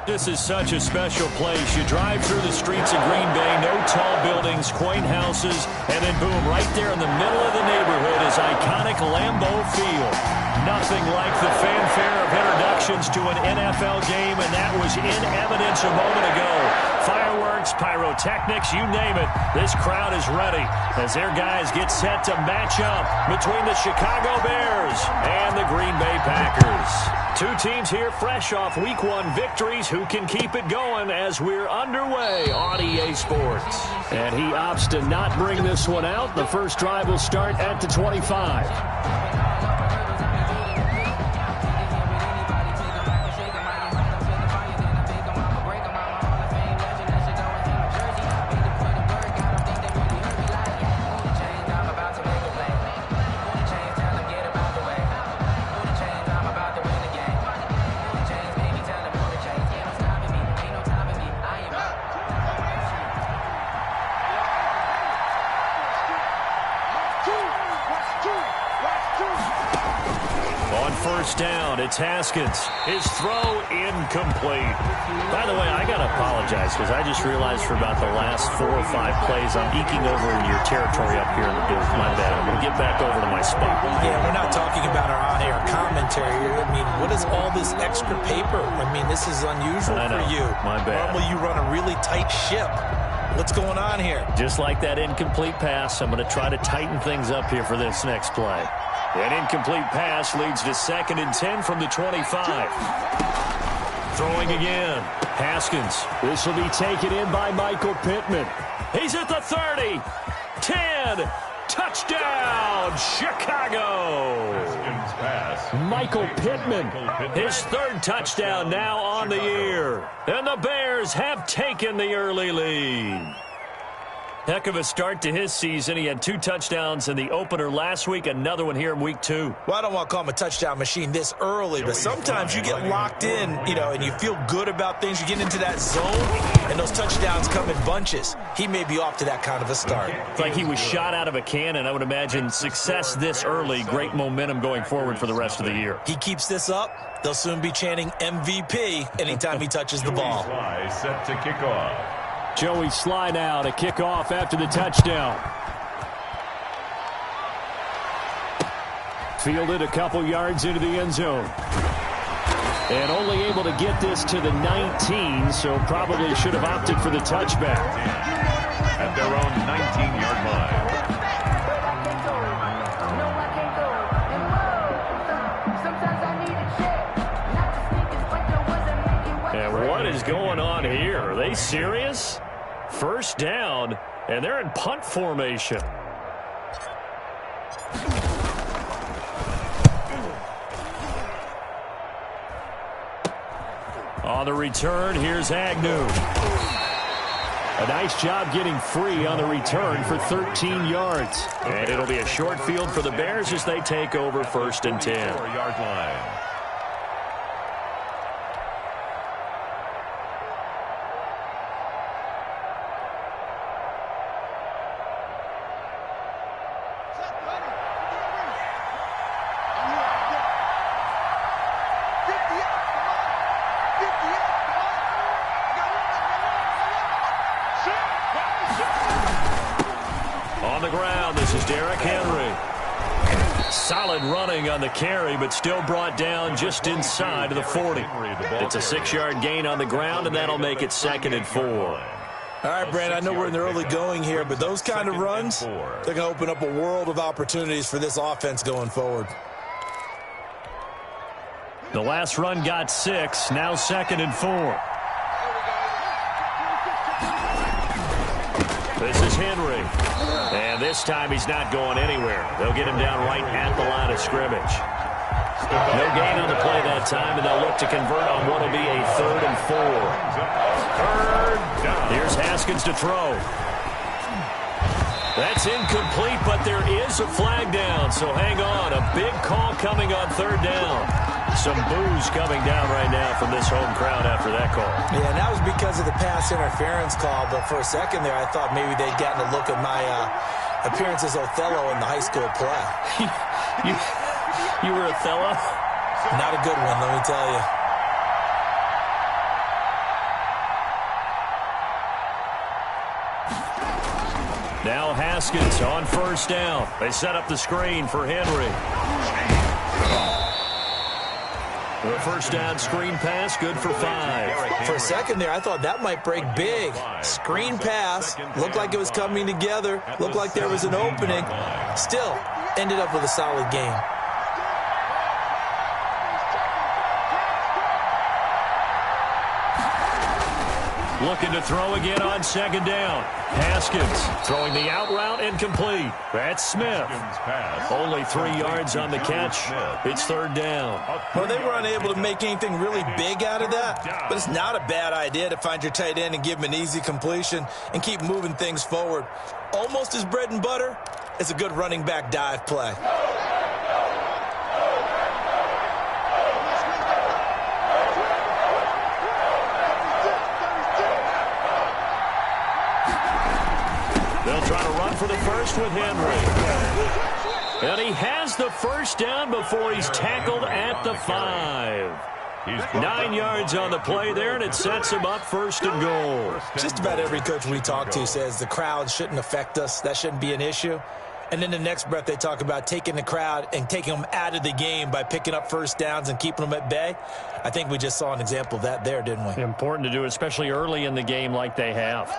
This is such a special place. You drive through the streets of Green Bay, no tall buildings, quaint houses, and then boom, right there in the middle of the neighborhood is iconic Lambeau Field. Nothing like the fanfare of introductions to an NFL game, and that was in evidence a moment ago. Fireworks, pyrotechnics, you name it. This crowd is ready as their guys get set to match up between the Chicago Bears and the Green Bay Packers. Two teams here fresh off Week 1 victories. Who can keep it going as we're underway on EA Sports? And he opts to not bring this one out. The first drive will start at the 25. Down, it's Haskins. His throw incomplete. By the way, I got to apologize because I just realized for about the last 4 or 5 plays I'm eking over in your territory up here in the booth. My bad. I'm going to get back over to my spot. Yeah, we're not talking about our on-air commentary. I mean, what is all this extra paper? I mean, this is unusual for you. My bad. Normally you run a really tight ship. What's going on here? Just like that incomplete pass, I'm going to try to tighten things up here for this next play. An incomplete pass leads to 2nd and 10 from the 25. Throwing again. Haskins. This will be taken in by Michael Pittman. He's at the 30. 10. Touchdown, Chicago. Haskins pass. Michael Pittman. His 3rd touchdown now on the year. And the Bears have taken the early lead. Heck of a start to his season. He had 2 touchdowns in the opener last week, another one here in Week 2. Well, I don't want to call him a touchdown machine this early, but sometimes you get locked in, and you feel good about things. You get into that zone, and those touchdowns come in bunches. He may be off to that kind of a start. It's like he was shot out of a cannon. I would imagine success this early, great momentum going forward for the rest of the year. He keeps this up, they'll soon be chanting MVP anytime he touches the ball. Set to kick off. Joey Sly now to kick off after the touchdown. Fielded a couple yards into the end zone. And only able to get this to the 19, so probably should have opted for the touchback. At their own 19-yard line. And what is going on here? Are they serious? First down, and they're in punt formation. On the return, here's Agnew. A nice job getting free on the return for 13 yards. And it'll be a short field for the Bears as they take over 1st and 10. 4-yard line. On the carry, but still brought down just inside of the 40. It's a 6-yard gain on the ground, and that'll make it 2nd and 4. All right, Brand, I know we're in the early going here, but those kind of runs, they're going to open up a world of opportunities for this offense going forward. The last run got 6, now 2nd and 4. This is Henry. And this time he's not going anywhere. They'll get him down right at the line of scrimmage. No gain on the play that time, and they'll look to convert on what will be a 3rd and 4. 3rd down. Here's Haskins to throw. That's incomplete, but there is a flag down, so hang on. A big call coming on 3rd down. Some boos coming down right now from this home crowd after that call. Yeah, and that was because of the pass interference call, but for a second there I thought maybe they'd gotten a look at my appearance as Othello in the high school play. You were Othello? Not a good one, let me tell you. Now Haskins on first down. They set up the screen for Henry. The first down screen pass, good for 5. For a second there, I thought that might break big. Screen pass, looked like it was coming together, looked like there was an opening. Still, ended up with a solid game. Looking to throw again on second down. Haskins throwing the out route incomplete. That's Smith. Only 3 yards on the catch. It's third down. Well, they were unable to make anything really big out of that, but it's not a bad idea to find your tight end and give him an easy completion and keep moving things forward. Almost as bread and butter as a good running back dive play. They'll try to run for the first with Henry. And he has the first down before he's tackled at the 5. 9 yards on the play there, and it sets him up first and goal. Just about every coach we talk to says the crowd shouldn't affect us. That shouldn't be an issue. And then the next breath they talk about taking the crowd and taking them out of the game by picking up first downs and keeping them at bay. I think we just saw an example of that there, didn't we? Important to do, especially early in the game like they have.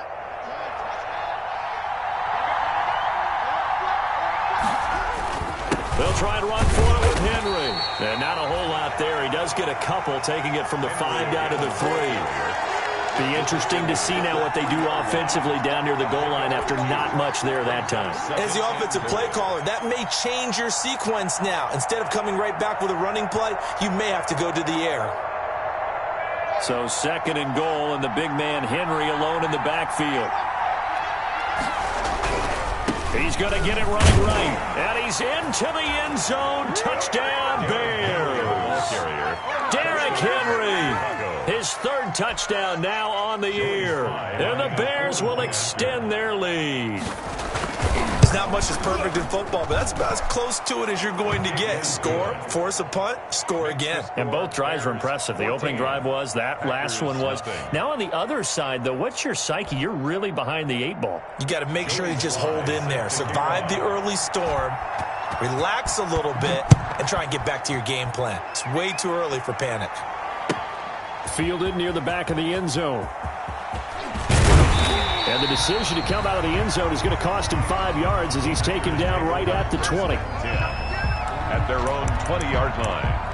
They'll try and run for it with Henry. And not a whole lot there. He does get a couple, taking it from the 5 down to the 3. Be interesting to see now what they do offensively down near the goal line after not much there that time. As the offensive play caller, that may change your sequence now. Instead of coming right back with a running play, you may have to go to the air. So second and goal, and the big man Henry alone in the backfield. He's going to get it running right. And he's into the end zone. Touchdown, Bears. Derrick Henry. His third touchdown now on the year. And the Bears will extend their lead. It's not much is perfect in football, but that's about as close to it as you're going to get. Score, force a punt, score again. And both drives were impressive. The opening drive was, that last one was. Now on the other side, though, what's your psyche? You're really behind the 8 ball. You got to make sure you just hold in there. Survive the early storm, relax a little bit, and try and get back to your game plan. It's way too early for panic. Fielded near the back of the end zone. And the decision to come out of the end zone is going to cost him 5 yards as he's taken down right at the 20. At their own 20-yard line.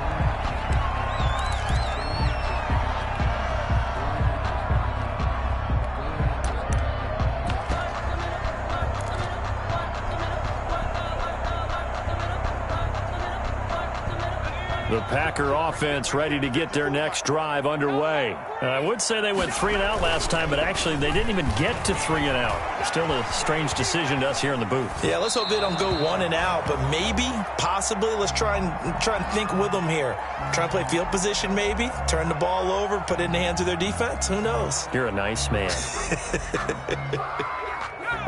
The Packer offense ready to get their next drive underway. And I would say they went 3 and out last time, but actually they didn't even get to 3 and out. Still a strange decision to us here in the booth. Yeah, let's hope they don't go 1 and out, but maybe, possibly, let's try and think with them here. Try and play field position maybe, turn the ball over, put it in the hands of their defense. Who knows? You're a nice man.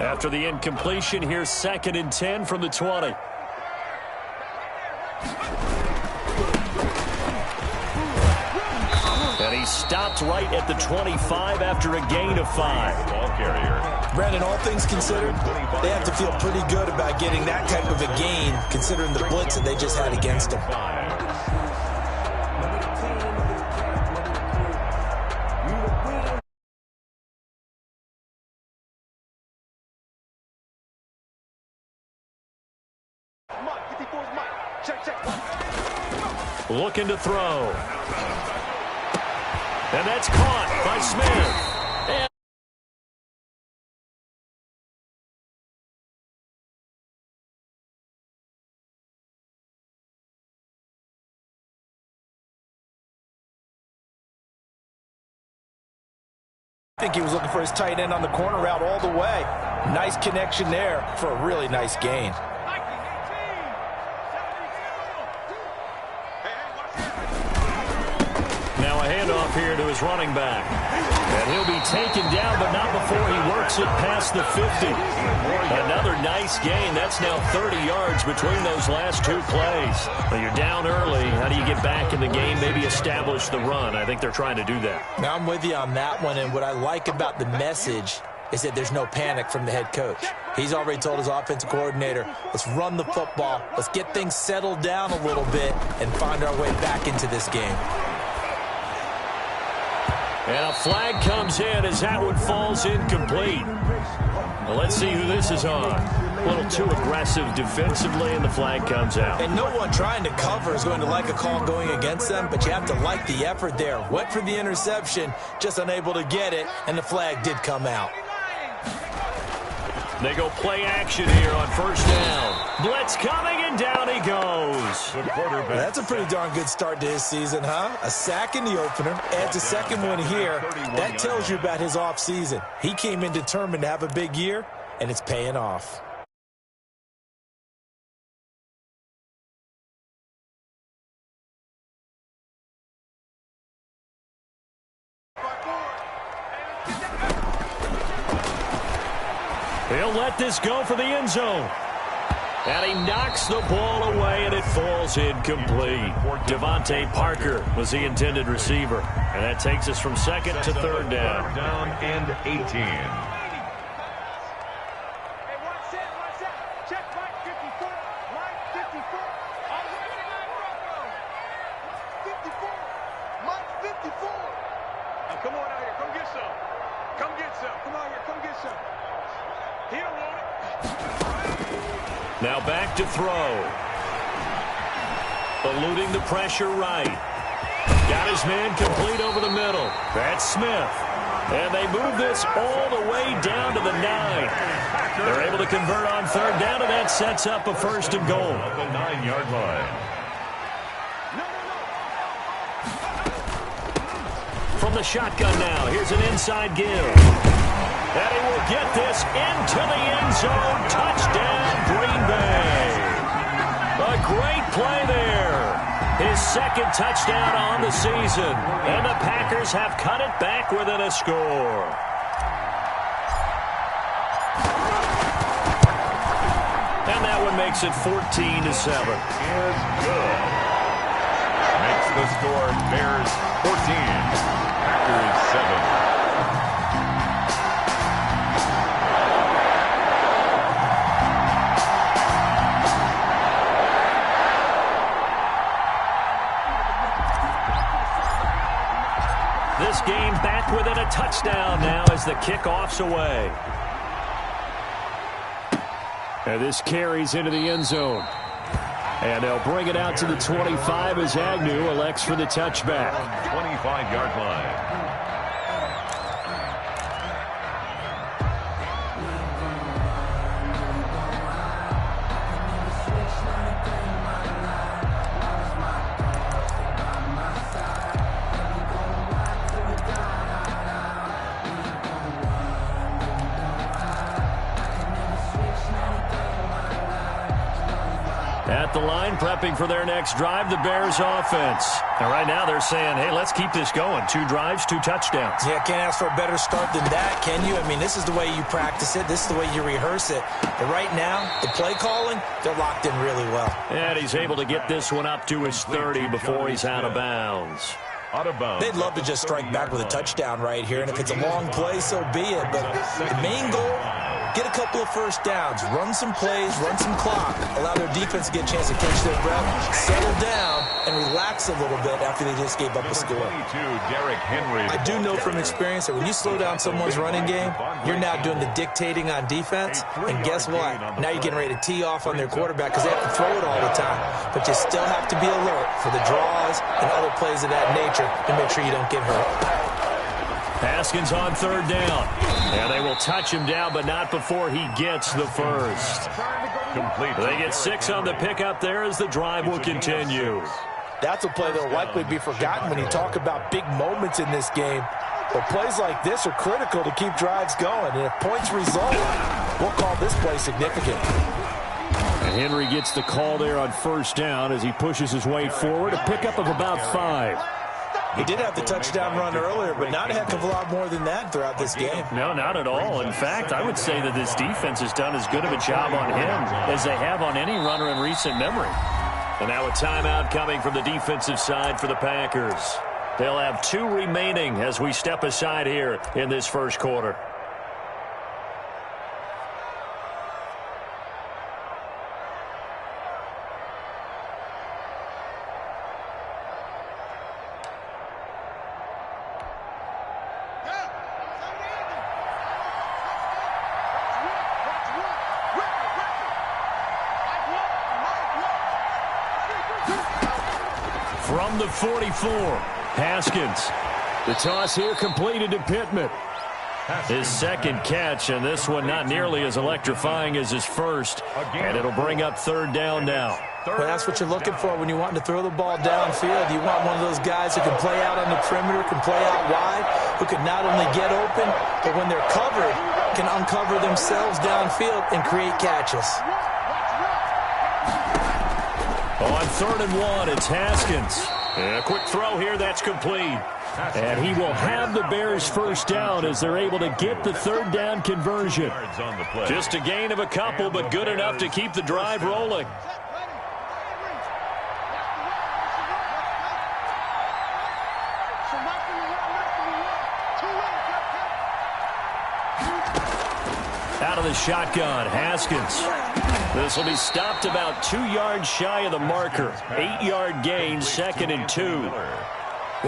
After the incompletion, here's 2nd and 10 from the 20. And he stopped right at the 25 after a gain of 5. Ball carrier. Brandon, all things considered, they have to feel pretty good about getting that type of a gain, considering the blitz that they just had against them. Looking to throw. And that's caught by Smith. And I think he was looking for his tight end on the corner route all the way. Nice connection there for a really nice gain. now a handoff here to his running back. And he'll be taken down, but not before he works it past the 50. Another nice gain. That's now 30 yards between those last 2 plays. Well, you're down early. How do you get back in the game? Maybe establish the run. I think they're trying to do that. Now I'm with you on that one, and what I like about the message is that there's no panic from the head coach. He's already told his offensive coordinator, let's run the football, let's get things settled down a little bit and find our way back into this game. And a flag comes in as that one falls incomplete. Well, let's see who this is on. A little too aggressive defensively, and the flag comes out. And no one trying to cover is going to like a call going against them, but you have to like the effort there. Went for the interception, just unable to get it, and the flag did come out. They go play action here on first down. Blitz coming, and down he goes. That's a pretty darn good start to his season, huh? A sack in the opener, adds a second one here. That tells you about his offseason. He came in determined to have a big year, and it's paying off. He'll let this go for the end zone. And he knocks the ball away, and it falls incomplete. Devontae Parker was the intended receiver. And that takes us from second to third down. Third down and 18. Come on out here. Come get some. Come get some. Come out here. Come get some. He don't want it. Now back to throw. Eluding the pressure right. Got his man complete over the middle. That's Smith. And they move this all the way down to the 9. They're able to convert on third down, and that sets up a first and goal. At the 9-yard line. From the shotgun now, here's an inside give. And he will get this into the end zone. Touchdown, Green Bay. A great play there. His second touchdown on the season. And the Packers have cut it back within a score. And that one makes it 14-7. Is good. Makes the score Bears 14. Packers 7. This game back within a touchdown now as the kickoff's away. And this carries into the end zone. And they'll bring it out to the 25 as Agnew elects for the touchback. 25-yard line. At the line, prepping for their next drive, the Bears offense. And right now they're saying, hey, let's keep this going. 2 drives, 2 touchdowns. Yeah, can't ask for a better start than that, can you? I mean, this is the way you practice it. This is the way you rehearse it. But right now, the play calling, they're locked in really well. And he's able to get this one up to his 30 before he's out of bounds. They'd love to just strike back with a touchdown right here, and if it's a long play, so be it. But the main goal, get a couple of first downs, run some plays, run some clock, allow their defense to get a chance to catch their breath, settle down, and relax a little bit after they just gave up a score. I do know from experience that when you slow down someone's running game, you're now doing the dictating on defense, and guess what? Now you're getting ready to tee off on their quarterback because they have to throw it all the time. But you still have to be alert for the draws and other plays of that nature to make sure you don't get hurt. Haskins on third down. And they will touch him down, but not before he gets the first. Complete. They get 6 on the pickup there as the drive will continue. That's a play that will likely be forgotten when you talk about big moments in this game. But plays like this are critical to keep drives going. And if points result, we'll call this play significant. And Henry gets the call there on first down as he pushes his way forward. A pickup of about 5. He did have the touchdown run earlier, but not a heck of a lot more than that throughout this game. No, not at all. In fact, I would say that this defense has done as good of a job on him as they have on any runner in recent memory. And now a timeout coming from the defensive side for the Packers. They'll have 2 remaining as we step aside here in this first quarter. From the 44, Haskins. The toss here completed to Pittman. His second catch, and this one not nearly as electrifying as his first. And it'll bring up third down now. Well, that's what you're looking for when you want to throw the ball downfield. You want one of those guys who can play out on the perimeter, can play out wide, who can not only get open, but when they're covered, can uncover themselves downfield and create catches. On 3rd and 1, it's Haskins. And a quick throw here, that's complete. And he will have the Bears first down as they're able to get the third down conversion. Just a gain of a couple, but good enough to keep the drive rolling. Out of the shotgun, Haskins. This will be stopped about 2 yards shy of the marker. 8-yard gain, 2nd and 2.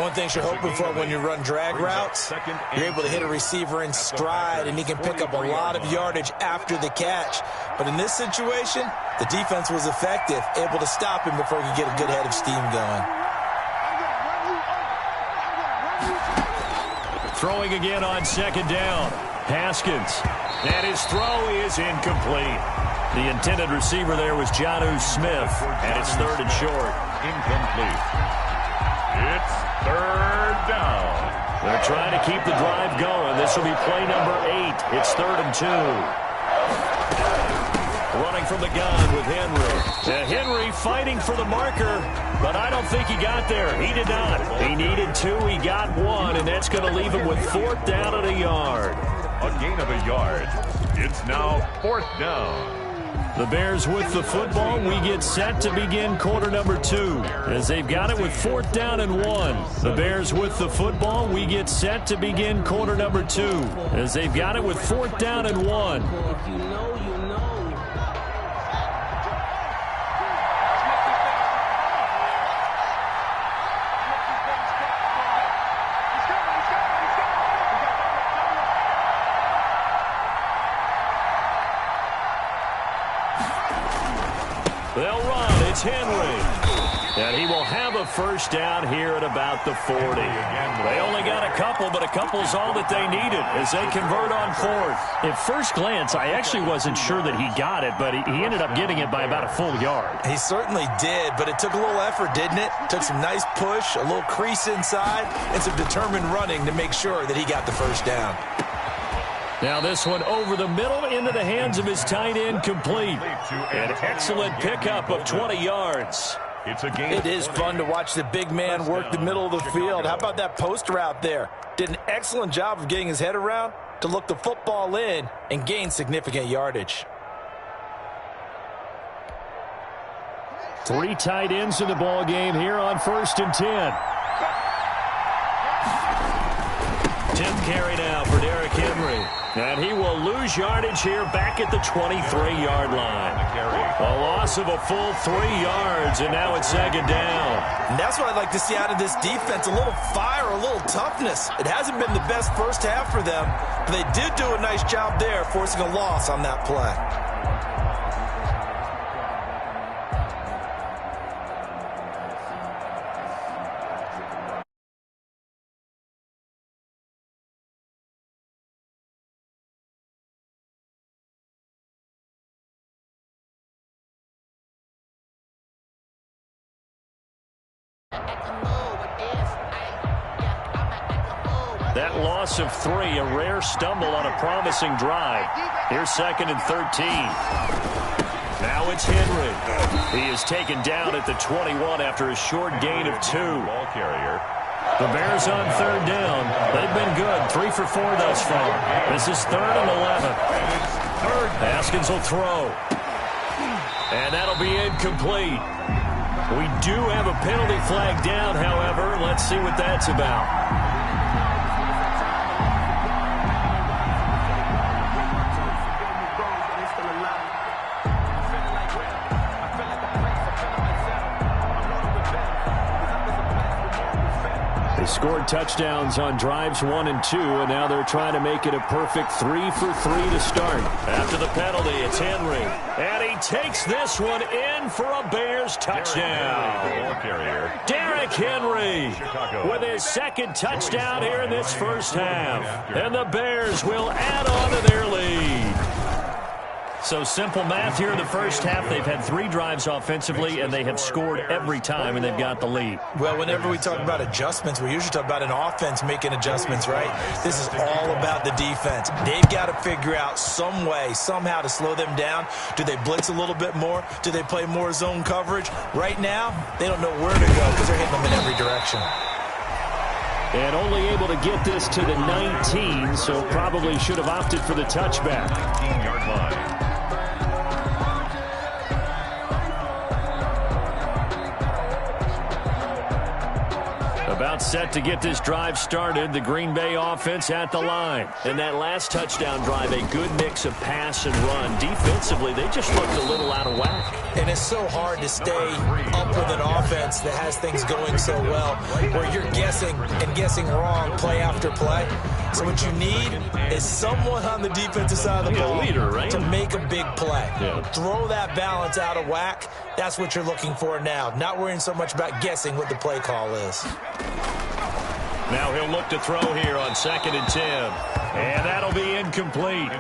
One thing you're hoping for when you run drag routes, you're able to hit a receiver in stride, and he can pick up a lot of yardage after the catch. But in this situation, the defense was effective, able to stop him before he could get a good head of steam going. Throwing again on 2nd down. Haskins. And his throw is incomplete. The intended receiver there was Jonnu Smith, and it's 3rd and short. Incomplete. It's 3rd down. They're trying to keep the drive going. This will be play number 8. It's 3rd and 2. Running from the gun with Henry. Henry fighting for the marker, but I don't think he got there. He did not. He needed 2. He got 1, and that's going to leave him with 4th down and a yard. A gain of a yard. It's now 4th down. The Bears with the football. We get set to begin quarter number 2 as they've got it with 4th down and 1. The Bears with the football. We get set to begin quarter number 2 as they've got it with 4th down and 1. If you know, you know. They'll run. It's Henry. And he will have a first down here at about the 40. They only got a couple, but a couple's all that they needed as they convert on 4th. At first glance, I actually wasn't sure that he got it, but he ended up getting it by about a full yard. He certainly did, but it took a little effort, didn't it? Took some nice push, a little crease inside, and some determined running to make sure that he got the first down. Now this one over the middle into the hands of his tight end, complete. An excellent pickup of 20 yards. It is fun to watch the big man work the middle of the field. How about that post route there? Did an excellent job of getting his head around to look the football in and gain significant yardage. 3 tight ends in the ball game here on 1st and 10. Tip carry now for Derrick Henry. And he will lose yardage here back at the 23-yard line. A loss of a full 3 yards, and now it's 2nd down. And that's what I'd like to see out of this defense, a little fire, a little toughness. It hasn't been the best first half for them, but they did do a nice job there, forcing a loss on that play. That loss of 3, a rare stumble on a promising drive. Here's 2nd and 13. Now it's Henry. He is taken down at the 21 after a short gain of 2. Ball carrier. The Bears on 3rd down. They've been good. 3 for 4 thus far. This is 3rd and 11. Haskins will throw. And that'll be incomplete. We do have a penalty flag down, however. Let's see what that's about. scored touchdowns on drives 1 and 2, and now they're trying to make it a perfect 3 for 3 to start. After the penalty, it's Henry. And he takes this one in for a Bears touchdown. Derrick Henry with his second touchdown here in this first half. And the Bears will add on to their lead. So simple math here in the first half. They've had 3 drives offensively, and they have scored every time, and they've got the lead. Well, whenever we talk about adjustments, we usually talk about an offense making adjustments, right? This is all about the defense. They've got to figure out some way, somehow to slow them down. Do they blitz a little bit more? Do they play more zone coverage? Right now, they don't know where to go because they're hitting them in every direction. And only able to get this to the 19, so probably should have opted for the touchback. 19-yard line. About set to get this drive started. The Green Bay offense at the line. And that last touchdown drive, a good mix of pass and run. Defensively, they just looked a little out of whack. And it's so hard to stay up with an offense that has things going so well, where you're guessing and guessing wrong play after play. So what you need is someone on the defensive side of the ball leader, right? to make a big play. Yeah. Throw that balance out of whack. That's what you're looking for now. Not worrying so much about guessing what the play call is. Now he'll look to throw here on 2nd and 10. And that'll be incomplete.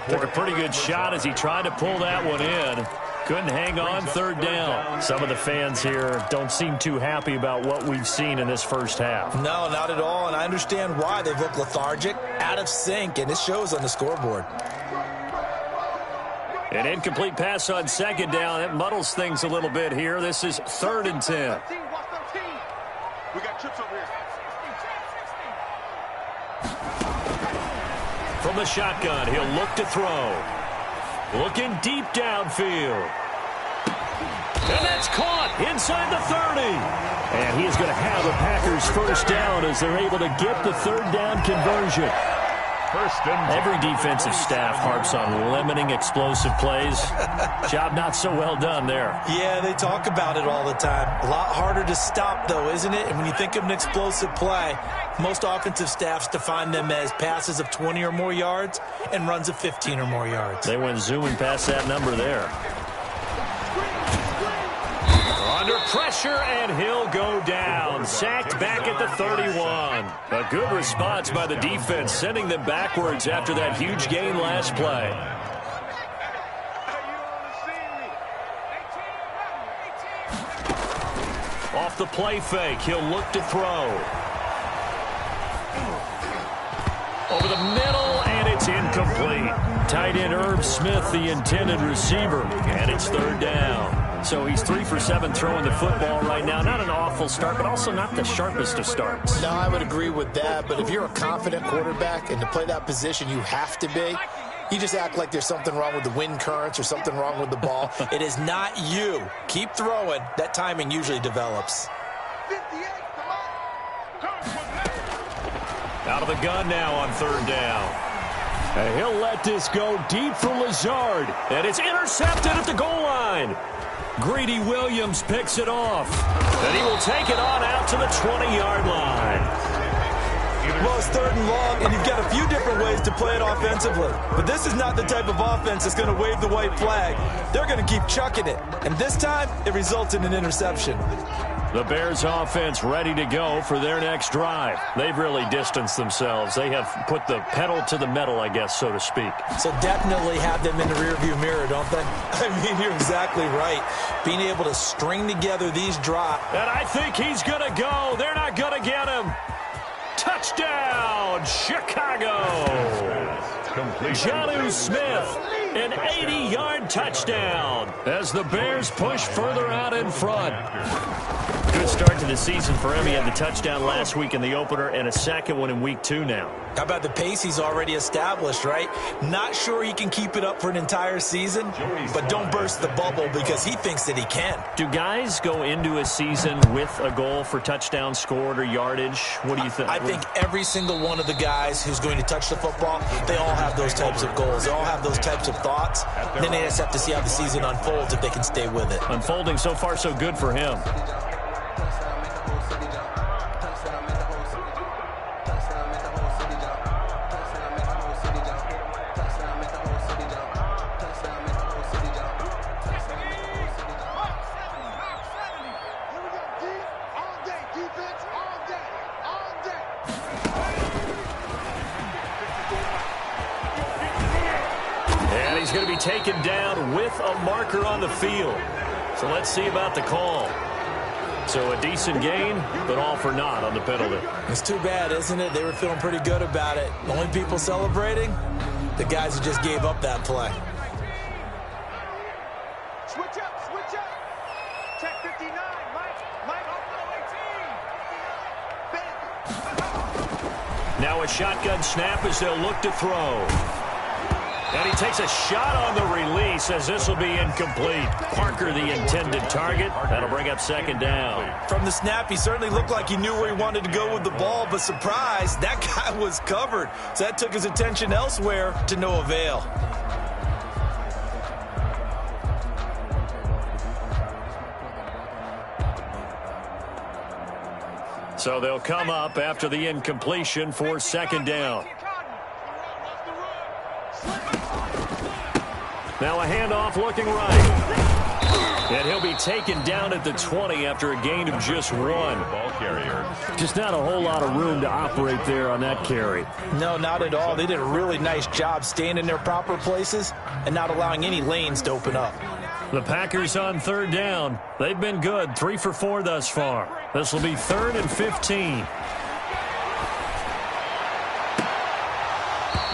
Took a pretty good shot as he tried to pull that one in. Couldn't hang on 3rd down. Some of the fans here don't seem too happy about what we've seen in this first half. No, not at all, and I understand why. They've looked lethargic, out of sync, and it shows on the scoreboard. An incomplete pass on 2nd down. It muddles things a little bit here. This is 3rd and 10. We got trips over here. From the shotgun, he'll look to throw. Looking deep downfield. And that's caught inside the 30. And he is going to have a Packers first down as they're able to get the 3rd down conversion. Every defensive staff harps on limiting explosive plays. Job not so well done there. Yeah, they talk about it all the time. A lot harder to stop, though, isn't it? And when you think of an explosive play, most offensive staffs define them as passes of 20 or more yards and runs of 15 or more yards. They went zooming past that number there. Under pressure, and he'll go down. Sacked back at the 31. A good response by the defense, sending them backwards after that huge gain last play. Off the play fake, he'll look to throw. Over the middle, and it's incomplete. Tight end Irv Smith, the intended receiver, and it's 3rd down. So he's 3 for 7 throwing the football right now. Not an awful start, but also not the sharpest of starts. No, I would agree with that, but if you're a confident quarterback and to play that position you have to be, you just act like there's something wrong with the wind currents or something wrong with the ball. It is not you. Keep throwing. That timing usually develops. Out of the gun now on 3rd down. And he'll let this go deep for Lazard. And it's intercepted at the goal line. Greedy Williams picks it off. And he will take it on out to the 20-yard line. Well, it's 3rd and long, and you've got a few different ways to play it offensively. But this is not the type of offense that's going to wave the white flag. They're going to keep chucking it. And this time, it results in an interception. The Bears offense ready to go for their next drive. They've really distanced themselves. They have put the pedal to the metal, I guess, so to speak. So definitely have them in the rearview mirror, don't they? I mean, you're exactly right. Being able to string together these drives. And I think he's going to go. They're not going to get him. Touchdown, Chicago. Jonnu Smith, an 80-yard touchdown as the Bears push further out in front. Good start to the season for him. He had the touchdown last week in the opener and a second one in week 2 now. How about the pace he's already established, right? Not sure he can keep it up for an entire season, but don't burst the bubble because he thinks that he can. Do guys go into a season with a goal for touchdown scored or yardage? What do you think? I think every single one of the guys who's going to touch the football, they all have those types of goals. They all have those types of thoughts. Then they just have to see how the season unfolds if they can stay with it. Unfolding so far so good for him. And he's going to be taken down with a marker on the field. So let's see about the call. So a decent gain, but all for naught on the penalty. It's too bad, isn't it? They were feeling pretty good about it. The only people celebrating, the guys who just gave up that play. Switch up, switch up. Check 59, Mike, Now a shotgun snap as they'll look to throw. And he takes a shot on the release as this will be incomplete. Parker, the intended target. That'll bring up second down. From the snap, he certainly looked like he knew where he wanted to go with the ball, but surprise, that guy was covered. So that took his attention elsewhere to no avail. So they'll come up after the incompletion for second down. Now a handoff looking right. And he'll be taken down at the 20 after a gain of just one. Ball carrier. Just not a whole lot of room to operate there on that carry. No, not at all. They did a really nice job staying in their proper places and not allowing any lanes to open up. The Packers on third down. They've been good, 3 for 4 thus far. This will be 3rd and 15.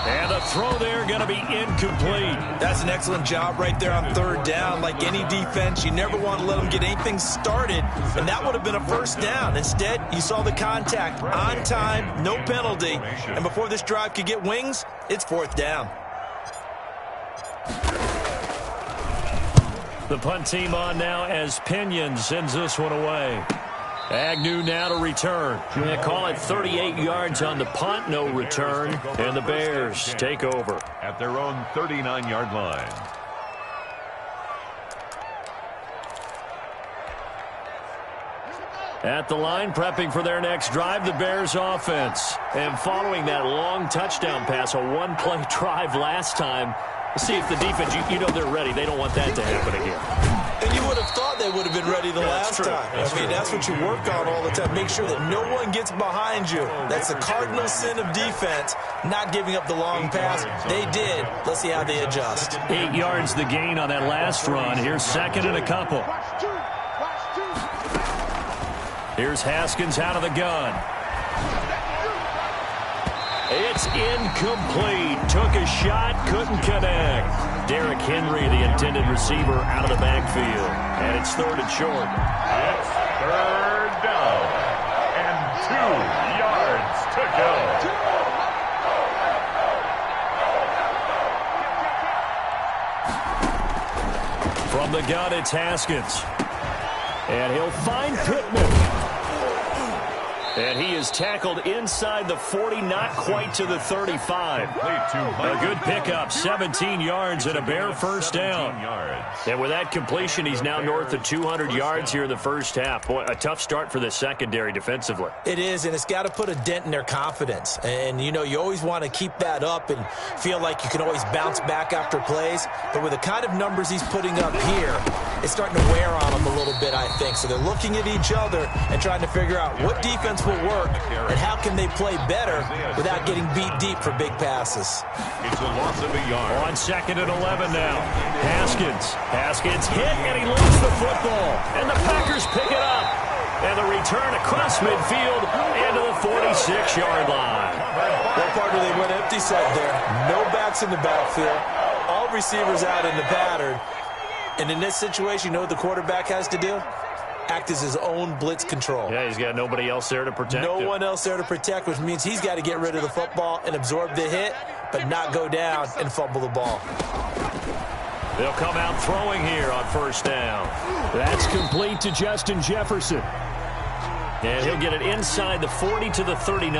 And the throw there going to be incomplete. That's an excellent job right there on third down. Like any defense, you never want to let them get anything started, and that would have been a first down. Instead, you saw the contact on time, no penalty, and before this drive could get wings, it's 4th down. The punt team on now as Pinion sends this one away. Agnew now to return. They call it 38 yards on the punt, no return, and the Bears take over. At their own 39-yard line. At the line, prepping for their next drive, the Bears offense. And following that long touchdown pass, a one-play drive last time, see if the defense, you know they're ready. They don't want that to happen again. And you would have thought they would have been ready the last time. That's what you work on all the time. Make sure that no one gets behind you. That's the cardinal sin of defense, not giving up the long pass. They did. Let's see how they adjust. 8 yards the gain on that last run. Here's second and a couple. Here's Haskins out of the gun. It's incomplete. Took a shot, couldn't connect. Derrick Henry, the intended receiver, out of the backfield. And it's 3rd and short. It's 3rd down. And 2 yards to go. From the gun, it's Haskins. And he'll find Pittman. And he is tackled inside the 40, not quite to the 35. A good pickup, 17 yards and a Bear first down. And with that completion, he's now north of 200 yards here in the first half. Boy, a tough start for the secondary defensively. It is, and it's got to put a dent in their confidence. And, you know, you always want to keep that up and feel like you can always bounce back after plays. But with the kind of numbers he's putting up here, it's starting to wear on them a little bit, I think. So they're looking at each other and trying to figure out what defense will work and how can they play better without getting beat deep for big passes. It's a loss of a yard. On 2nd and 11 now. Haskins hit, and he loses the football. And the Packers pick it up. And the return across midfield into the 46-yard line. Well, partner, they went empty set there. No backs in the backfield. All receivers out in the pattern. And in this situation, you know what the quarterback has to do? Act as his own blitz control. Yeah, he's got nobody else there to protect No him. one else there to protect, which means he's got to get rid of the football and absorb the hit, but not go down and fumble the ball. They'll come out throwing here on first down. That's complete to Justin Jefferson. And he'll get it inside the 40 to the 39.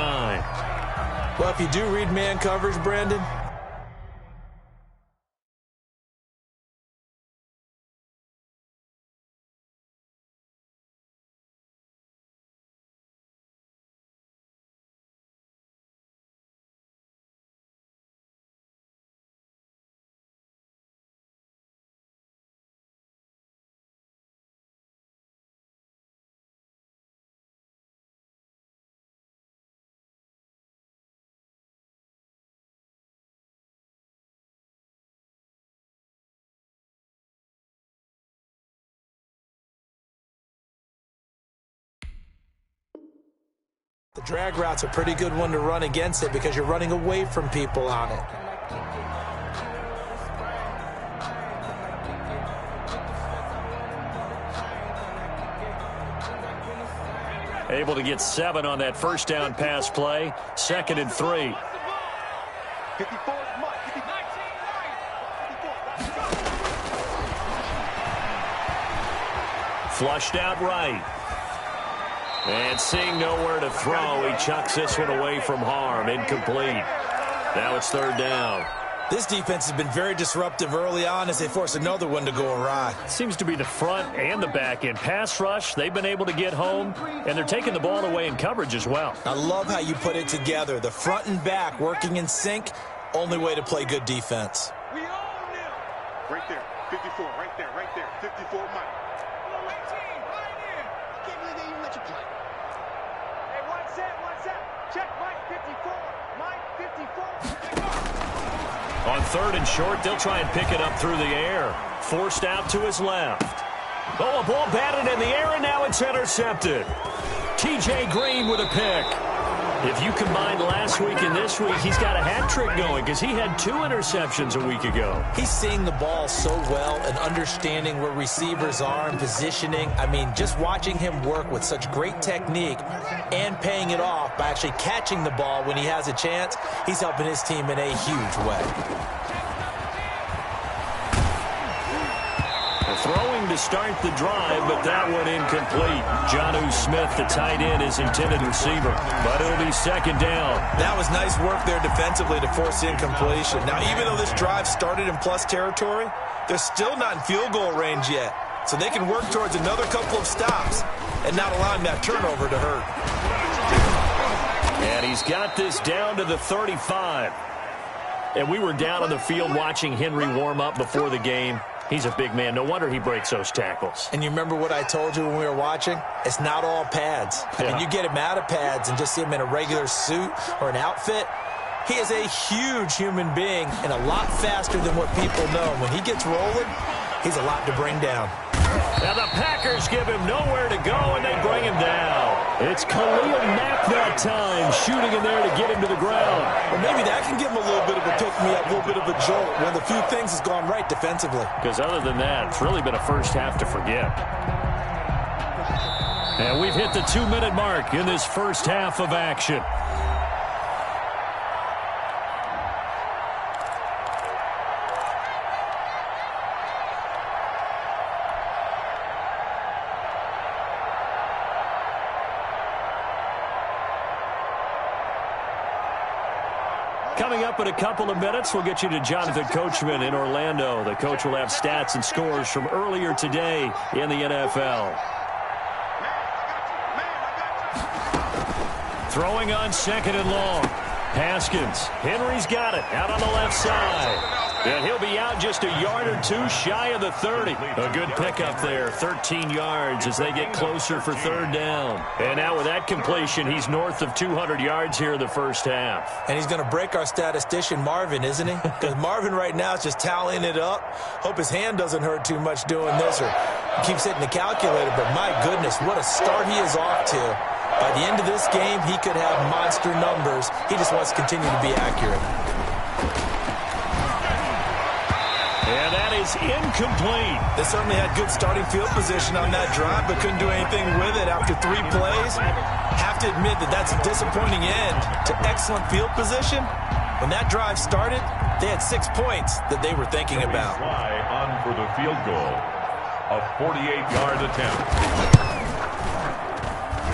Well, if you do read man coverage, Brandon, Drag route's a pretty good one to run against it because you're running away from people on it. Able to get 7 on that first down pass play. 2nd and 3. 54, Mike. 54. Flushed out right. And seeing nowhere to throw, he chucks this one away from harm. Incomplete. Now it's 3rd down. This defense has been very disruptive early on as they force another one to go awry. Seems to be the front and the back end. Pass rush, they've been able to get home, and they're taking the ball away in coverage as well. I love how you put it together. The front and back working in sync, only way to play good defense. We own them. Right there, 54, right there, 54, Mike. Check Mike 54. Mike 54. On 3rd and short, they'll try and pick it up through the air. Forced out to his left. Oh, a ball batted in the air, and now it's intercepted. T.J. Green with a pick. If you combine last week and this week, he's got a hat trick going because he had 2 interceptions a week ago. He's seeing the ball so well and understanding where receivers are and positioning. I mean, just watching him work with such great technique and paying it off by actually catching the ball when he has a chance, he's helping his team in a huge way. Throwing to start the drive, but that one incomplete. Jonnu Smith, the tight end, is intended receiver, but it'll be 2nd down. That was nice work there defensively to force incompletion. Now, even though this drive started in plus territory, they're still not in field goal range yet, so they can work towards another couple of stops and not allowing that turnover to hurt. And he's got this down to the 35. And we were down on the field watching Henry warm up before the game. He's a big man. No wonder he breaks those tackles. And you remember what I told you when we were watching? It's not all pads. I mean, you get him out of pads and just see him in a regular suit or an outfit. He is a huge human being and a lot faster than what people know. When he gets rolling, he's a lot to bring down. Now the Packers give him nowhere to go, and they bring him down. It's Khalil Mack that time, shooting in there to get him to the ground. Well, maybe that can give him a little bit of a pick-me-up, a little bit of a jolt. One of the few things has gone right defensively. Because other than that, it's really been a first half to forget. And we've hit the 2-minute mark in this first half of action. Coming up in a couple of minutes, we'll get you to Jonathan Coachman in Orlando. The coach will have stats and scores from earlier today in the NFL. Throwing on 2nd and long. Haskins. Henry's got it out on the left side. And he'll be out just a yard or 2 shy of the 30. A good pickup there, 13 yards as they get closer for 3rd down. And now with that completion, he's north of 200 yards here in the first half. And he's going to break our statistician Marvin, isn't he? Because Marvin right now is just tallying it up. Hope his hand doesn't hurt too much doing this or keeps hitting the calculator. But my goodness, what a start he is off to. By the end of this game, he could have monster numbers. He just wants to continue to be accurate. And that is incomplete. They certainly had good starting field position on that drive, but couldn't do anything with it after 3 plays. Have to admit that that's a disappointing end to excellent field position. When that drive started, they had 6 points that they were thinking about. On for the field goal. A 48-yard attempt.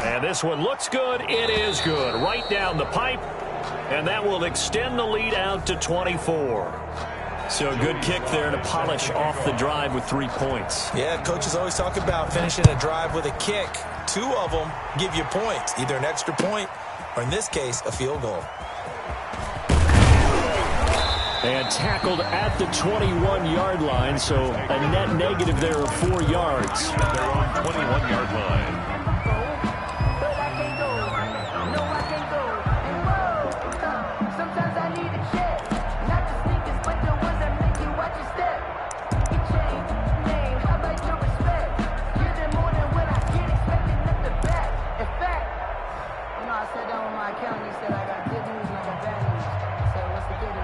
And this one looks good. It is good. Right down the pipe. And that will extend the lead out to 24. So a good kick there to polish off the drive with 3 points. Yeah, coaches always talk about finishing a drive with a kick. 2 of them give you points, either an extra point or, in this case, a field goal. And tackled at the 21-yard line, so a net negative there of 4 yards. They're on 21-yard line.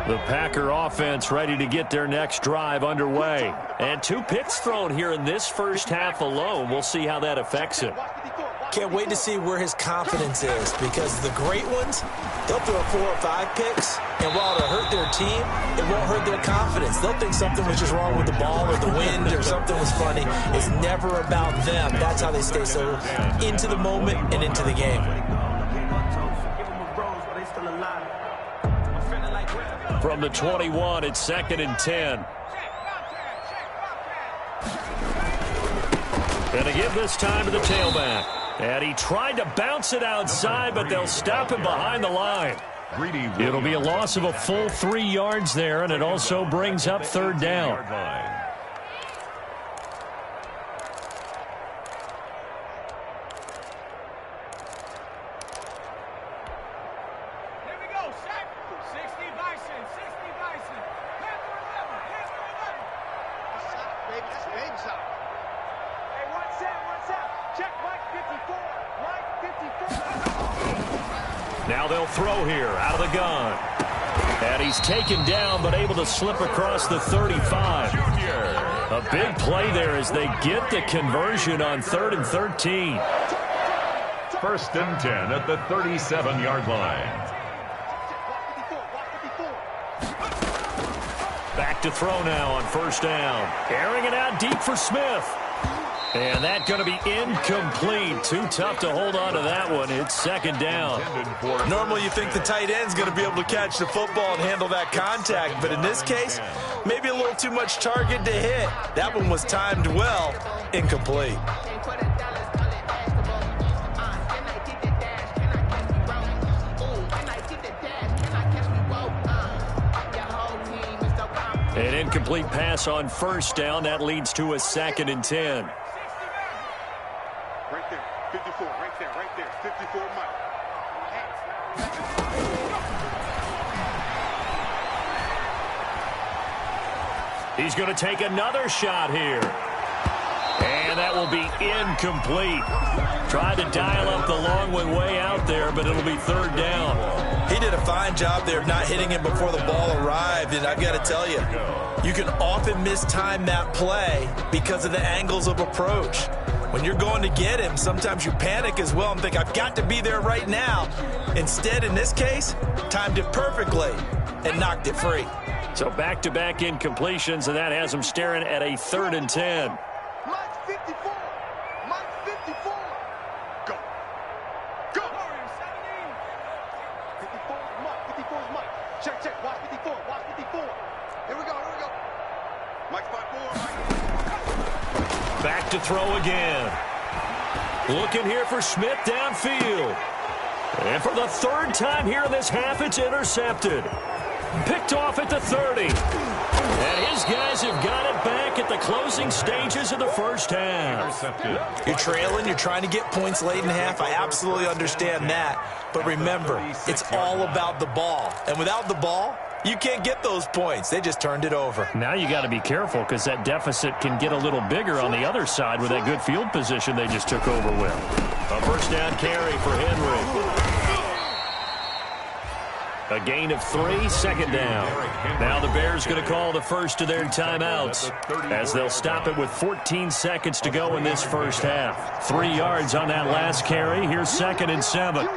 The Packer offense ready to get their next drive underway. And 2 picks thrown here in this first half alone. We'll see how that affects him. Can't wait to see where his confidence is, because the great ones, they'll throw 4 or 5 picks, and while it'll hurt their team, it won't hurt their confidence. They'll think something was just wrong with the ball or the wind or something was funny. It's never about them. That's how they stay so into the moment and into the game. From the 21, it's 2nd and 10. Gonna give this time to the tailback. And he tried to bounce it outside, but they'll stop him behind the line. It'll be a loss of a full 3 yards there, and it also brings up 3rd down. Now they'll throw here out of the gun. And he's taken down but able to slip across the 35. A big play there as they get the conversion on 3rd and 13. 1st and 10 at the 37-yard line. Back to throw now on 1st down. Airing it out deep for Smith. And that's going to be incomplete. Too tough to hold on to that one. It's 2nd down. Normally you think the tight end's going to be able to catch the football and handle that contact, but in this case, maybe a little too much target to hit. That one was timed well. Incomplete. An incomplete pass on 1st down. That leads to a 2nd and 10. Right there, 54, right there, 54, Mike. He's going to take another shot here. And that will be incomplete. Tried to dial up the long one way out there, but it'll be 3rd down. He did a fine job there of not hitting him before the ball arrived, and I've got to tell you, you can often mistime that play because of the angles of approach. When you're going to get him, sometimes you panic as well and think, I've got to be there right now. Instead, in this case, timed it perfectly and knocked it free. So back-to-back incompletions, and that has him staring at a 3rd and 10. Mike 54, Mike 54. Go. Go. 54 is Mike, 54 is Mike. Check, watch 54, watch 54. Here we go. Mike's 5-4, Mike. Back to throw again. Looking here for Smith downfield. And for the 3rd time here in this half, it's intercepted. Picked off at the 30. And his guys have got it back at the closing stages of the first half. You're trailing, you're trying to get points late in half. I absolutely understand that. But remember, it's all about the ball. And without the ball, you can't get those points. They just turned it over. Now you got to be careful because that deficit can get a little bigger on the other side with that good field position they just took over with. A first down carry for Henry. A gain of 3, 2nd down. Now the Bears going to call the first of their timeouts as they'll stop it with 14 seconds to go in this first half. 3 yards on that last carry. Here's 2nd and 7.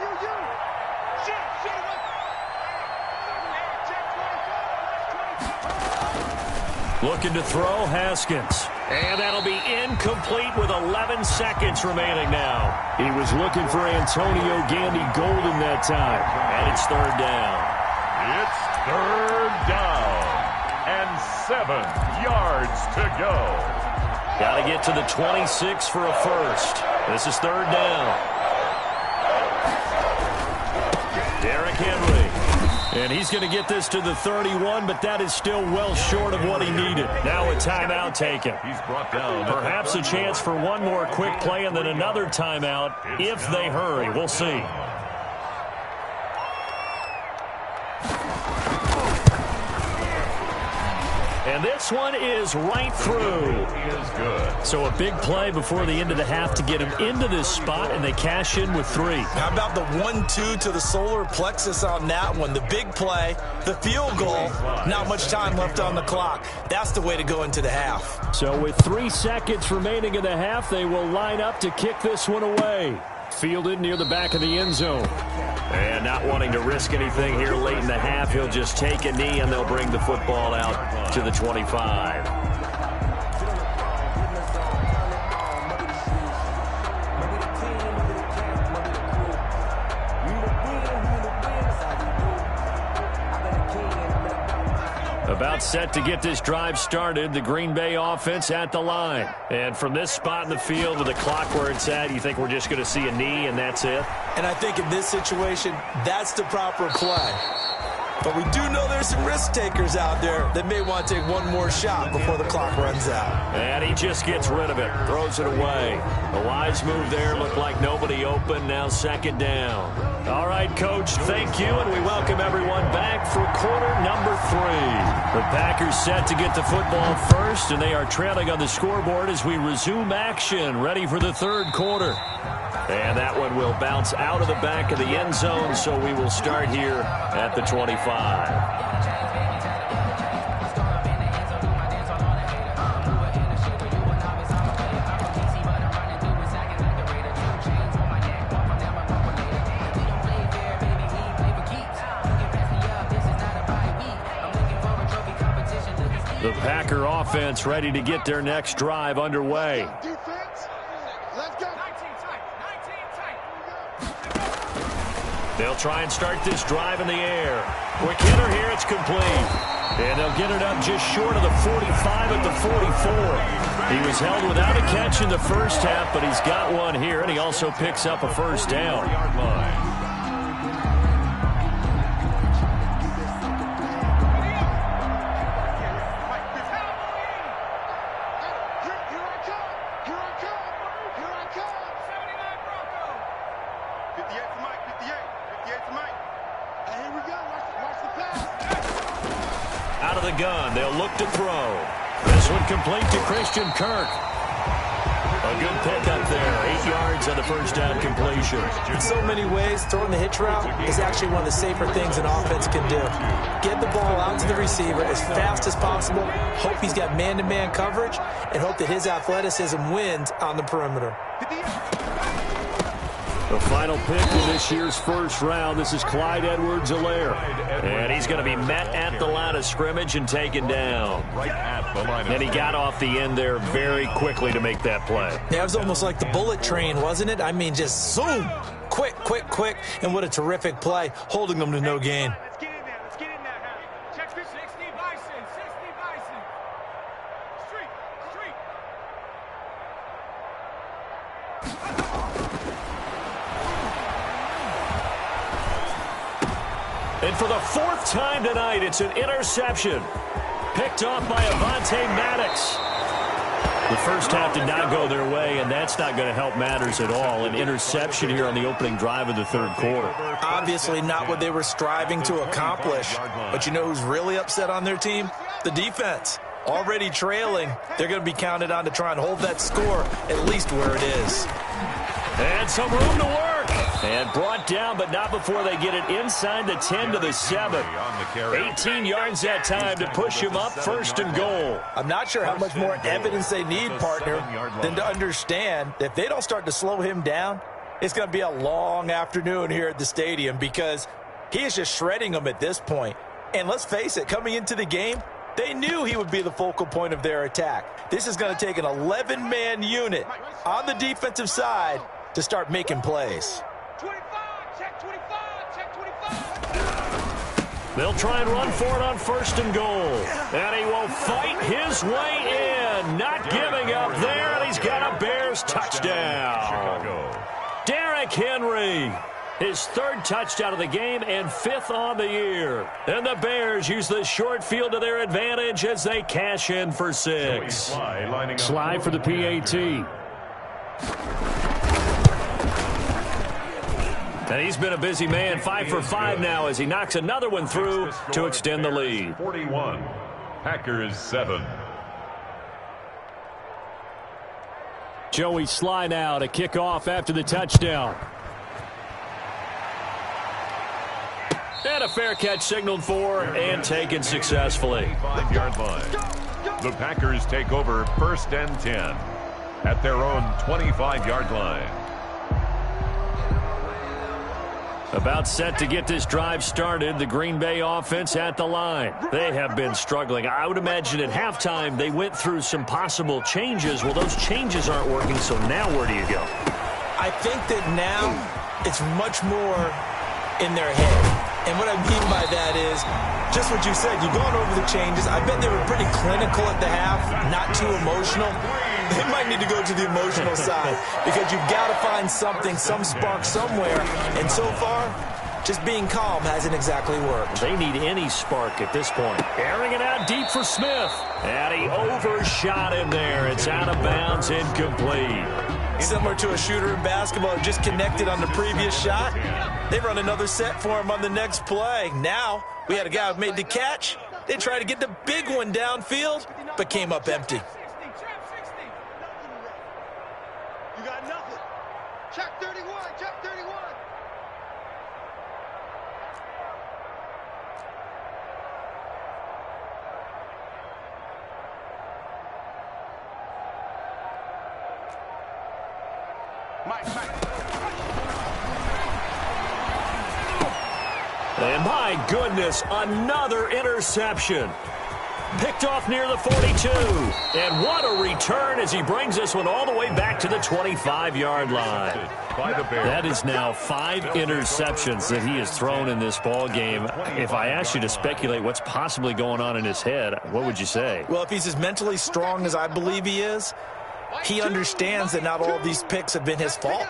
Looking to throw, Haskins. And that'll be incomplete with 11 seconds remaining now. He was looking for Antonio Gandy-Golden that time. And it's 3rd down. It's 3rd down and 7 yards to go. Got to get to the 26 for a first. This is 3rd down. Derrick Henry. And he's going to get this to the 31, but that is still well short of what he needed. Now a timeout taken. He's brought down. Perhaps a chance for one more quick play and then another timeout if they hurry. We'll see. And this one is right through. Is good. So a big play before the end of the half to get him into this spot, and they cash in with 3. How about the 1-2 to the solar plexus on that one? The big play, the field goal, not much time left on the clock. That's the way to go into the half. So with 3 seconds remaining in the half, they will line up to kick this one away. Fielded near the back of the end zone. And not wanting to risk anything here late in the half, he'll just take a knee and they'll bring the football out to the 25. About set to get this drive started, the Green Bay offense at the line. And from this spot in the field with the clock where it's at, you think we're just going to see a knee and that's it? And I think in this situation, that's the proper play. But we do know there's some risk takers out there that may want to take one more shot before the clock runs out. And he just gets rid of it, throws it away. A wise move there, looked like nobody open, now second down. All right, Coach, thank you, and we welcome everyone back for quarter number 3. The Packers set to get the football first, and they are trailing on the scoreboard as we resume action, ready for the third quarter. And that one will bounce out of the back of the end zone, so we will start here at the 25. The Packer offense ready to get their next drive underway. They'll try and start this drive in the air. Quick hitter here, it's complete. And they'll get it up just short of the 45 at the 44. He was held without a catch in the first half, but he's got one here, and he also picks up a first down. Out of the gun, they'll look to throw. This one complete to Christian Kirk. A good pickup there, 8 yards on the first down completion. In so many ways, throwing the hitch route is actually one of the safer things an offense can do. Get the ball out to the receiver as fast as possible, hope he's got man-to-man coverage, and hope that his athleticism wins on the perimeter. The final pick in this year's first round, this is Clyde Edwards-Helaire. And he's going to be met at the line of scrimmage and taken down. And he got off the end there very quickly to make that play. Yeah, it was almost like the bullet train, wasn't it? I mean, just zoom, quick, quick, quick, and what a terrific play, holding them to no gain. Let's get in there. Let's get in there. Check 60 Bison. 60 Bison. Street. And for the 4th time tonight, it's an interception. Picked off by Avonte Maddox. The first half did not go their way, and that's not going to help matters at all. An interception here on the opening drive of the third quarter. Obviously not what they were striving to accomplish. But you know who's really upset on their team? The defense. Already trailing. They're going to be counted on to try and hold that score at least where it is. And some room to work. And brought down, but not before they get it inside the 10 to the 7. 18 yards that time to push him up, 1st and goal. I'm not sure how much more evidence they need, partner, than to understand that if they don't start to slow him down, it's going to be a long afternoon here at the stadium because he is just shredding them at this point. And let's face it, coming into the game, they knew he would be the focal point of their attack. This is going to take an 11-man unit on the defensive side to start making plays. 25, check 25. They'll try and run for it on 1st and goal. And he will fight his way in. Not giving up there, and he's got a Bears touchdown. Derrick Henry, his 3rd touchdown of the game and 5th on the year. And the Bears use the short field to their advantage as they cash in for 6. Sly for the PAT. And he's been a busy man, 5 for 5 now as he knocks another one through to extend the lead. 41. Packers 7. Joey Sly now to kick off after the touchdown. And a fair catch signaled for and taken successfully. 5-yard line. The Packers take over 1st and 10 at their own 25-yard line. About set to get this drive started, the Green Bay offense at the line. They have been struggling. I would imagine at halftime they went through some possible changes. Well, those changes aren't working, so now where do you go? I think that now it's much more in their head. And what I mean by that is just what you said. You've gone over the changes. I bet they were pretty clinical at the half, not too emotional. They might need to go to the emotional side because you've got to find something, some spark somewhere. And so far, just being calm hasn't exactly worked. They need any spark at this point. Airing it out deep for Smith. And he overshot him there. It's out of bounds, incomplete. Similar to a shooter in basketball who just connected on the previous shot. They run another set for him on the next play. Now, we had a guy who made the catch. They tried to get the big one downfield, but came up empty. You got nothing. Check 31, check 31. And my goodness, another interception. Picked off near the 42. And what a return as he brings this one all the way back to the 25-yard line. That is now 5 interceptions that he has thrown in this ball game. If I asked you to speculate what's possibly going on in his head, what would you say? Well, if he's as mentally strong as I believe he is, he understands that not all of these picks have been his fault.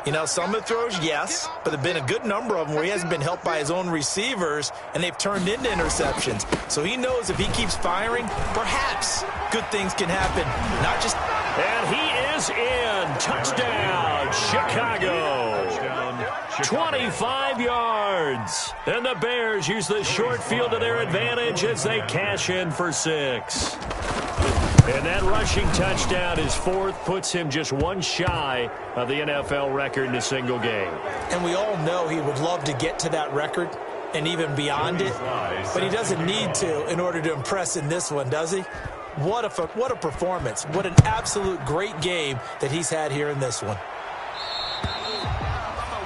You know, some of the throws, yes, but there have been a good number of them where he hasn't been helped by his own receivers, and they've turned into interceptions. So he knows if he keeps firing, perhaps good things can happen. Not just... And he is in. Touchdown, Chicago. 25 yards. And the Bears use the short field to their advantage as they cash in for 6. And that rushing touchdown, his 4th, puts him just one shy of the NFL record in a single game. And we all know he would love to get to that record and even beyond it, but he doesn't need to in order to impress in this one, does he? What a performance. What an absolute great game that he's had here in this one.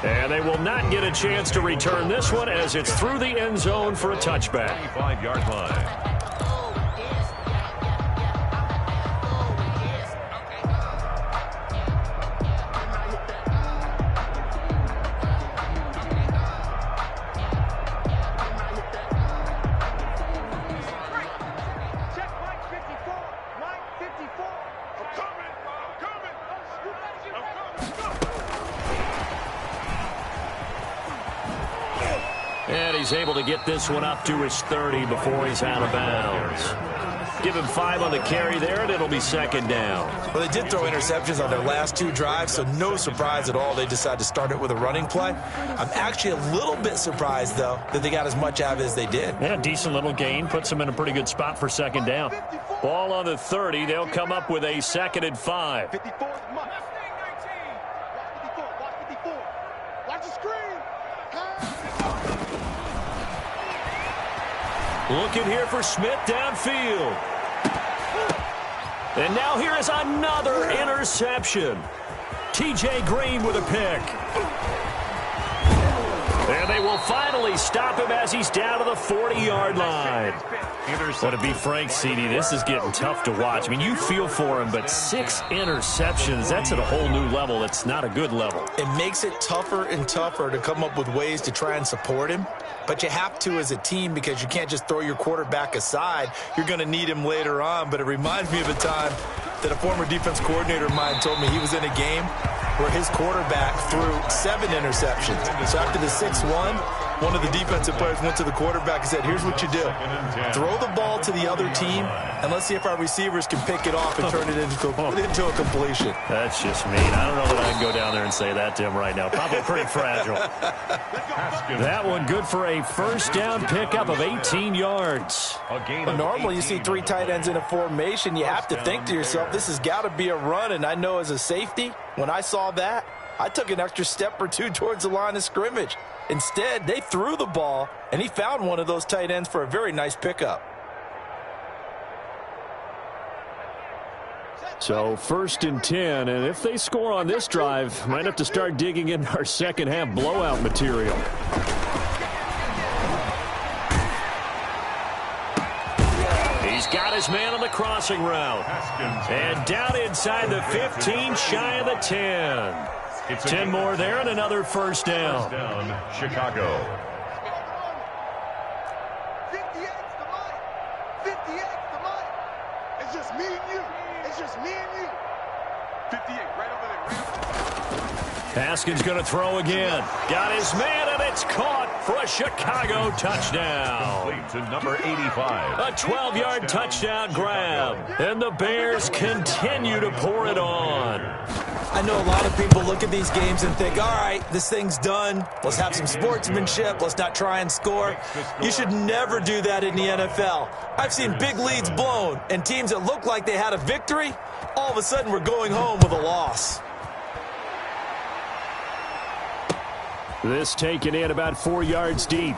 And they will not get a chance to return this one as it's through the end zone for a touchback. 25-yard line. And he's able to get this one up to his 30 before he's out of bounds. Give him 5 on the carry there, and it'll be 2nd down. Well, they did throw interceptions on their last 2 drives, so no surprise at all they decided to start it with a running play. I'm actually a little bit surprised, though, that they got as much out of it as they did. Yeah, decent little gain. Puts them in a pretty good spot for 2nd down. Ball on the 30. They'll come up with a 2nd and 5. 54. Watch 54. Watch the screen. Looking here for Smith downfield. And now here is another interception. T.J. Green with a pick. And they will finally stop him as he's down to the 40-yard line. Well, to be frank, CD, this is getting tough to watch. I mean, you feel for him, but 6 interceptions, that's at a whole new level. It's not a good level. It makes it tougher and tougher to come up with ways to try and support him. But you have to as a team because you can't just throw your quarterback aside. You're going to need him later on. But it reminds me of a time that a former defense coordinator of mine told me he was in a game where his quarterback threw 7 interceptions. So after the 6th one, one of the defensive players went to the quarterback and said, here's what you do. Throw the ball to the other team, and let's see if our receivers can pick it off and turn it into a completion. That's just mean. I don't know that I can go down there and say that to him right now. Probably pretty fragile. That one good for a first down pickup of 18 yards. Well, normally you see 3 tight ends in a formation. You have to think to yourself, this has got to be a run. And I know as a safety, when I saw that, I took an extra step or 2 towards the line of scrimmage. Instead, they threw the ball, and he found one of those tight ends for a very nice pickup. So 1st and 10, and if they score on this drive, might have to start digging in our second half blowout material. He's got his man on the crossing route. And down inside the 15, shy of the 10. 10 more there and another first down. Chicago. 58's the money. 58's the money. It's just me and you. It's just me and you. 58, right over there. Right over there. Haskins going to throw again. Got his man, and it's caught for a Chicago touchdown. Complete to number 85. A 12-yard touchdown grab. And the Bears continue to pour it on. I know a lot of people look at these games and think, all right, this thing's done. Let's have some sportsmanship. Let's not try and score. You should never do that in the NFL. I've seen big leads blown, and teams that look like they had a victory, all of a sudden we're going home with a loss. This taken in about 4 yards deep.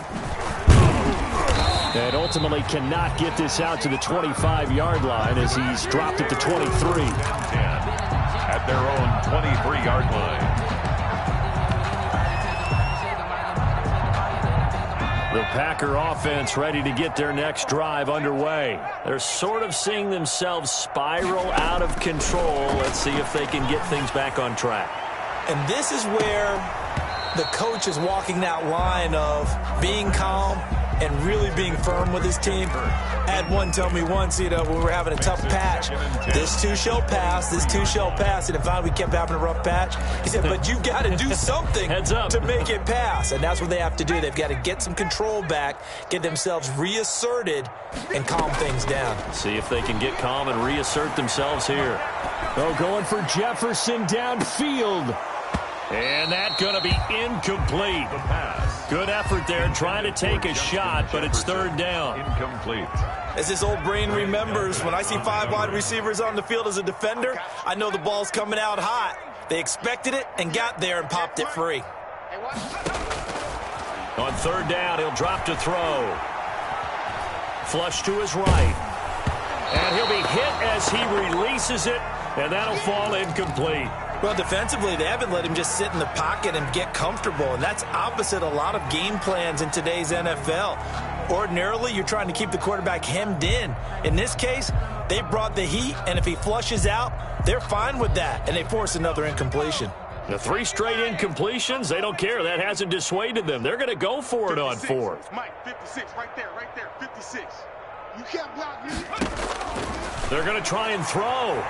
And ultimately cannot get this out to the 25-yard line as he's dropped at the 23. At their own 23-yard line. The Packer offense ready to get their next drive underway. They're sort of seeing themselves spiral out of control. Let's see if they can get things back on track. And this is where the coach is walking that line of being calm and really being firm with his team. I had one tell me once, when we were having a tough patch, this too shall pass, this too shall pass. And finally we kept having a rough patch. He said, but you got to do something to make it pass. And that's what they have to do. They've got to get some control back, get themselves reasserted, and calm things down. See if they can get calm and reassert themselves here. Oh, going for Jefferson downfield. And that's going to be incomplete. The pass. Good effort there, trying to take a shot, but it's 3rd down. Incomplete. As this old brain remembers, when I see 5 wide receivers on the field as a defender, I know the ball's coming out hot. They expected it and got there and popped it free. On 3rd down, he'll drop to throw. Flush to his right. And he'll be hit as he releases it, and that'll fall incomplete. Well, defensively, they haven't let him just sit in the pocket and get comfortable, and that's opposite a lot of game plans in today's NFL. Ordinarily, you're trying to keep the quarterback hemmed in. In this case, they brought the heat, and if he flushes out, they're fine with that, and they force another incompletion. The 3 straight incompletions, they don't care. That hasn't dissuaded them. They're going to go for it on 4th. Mike, 56, right there, 56. You can't block me. They're going to try and throw.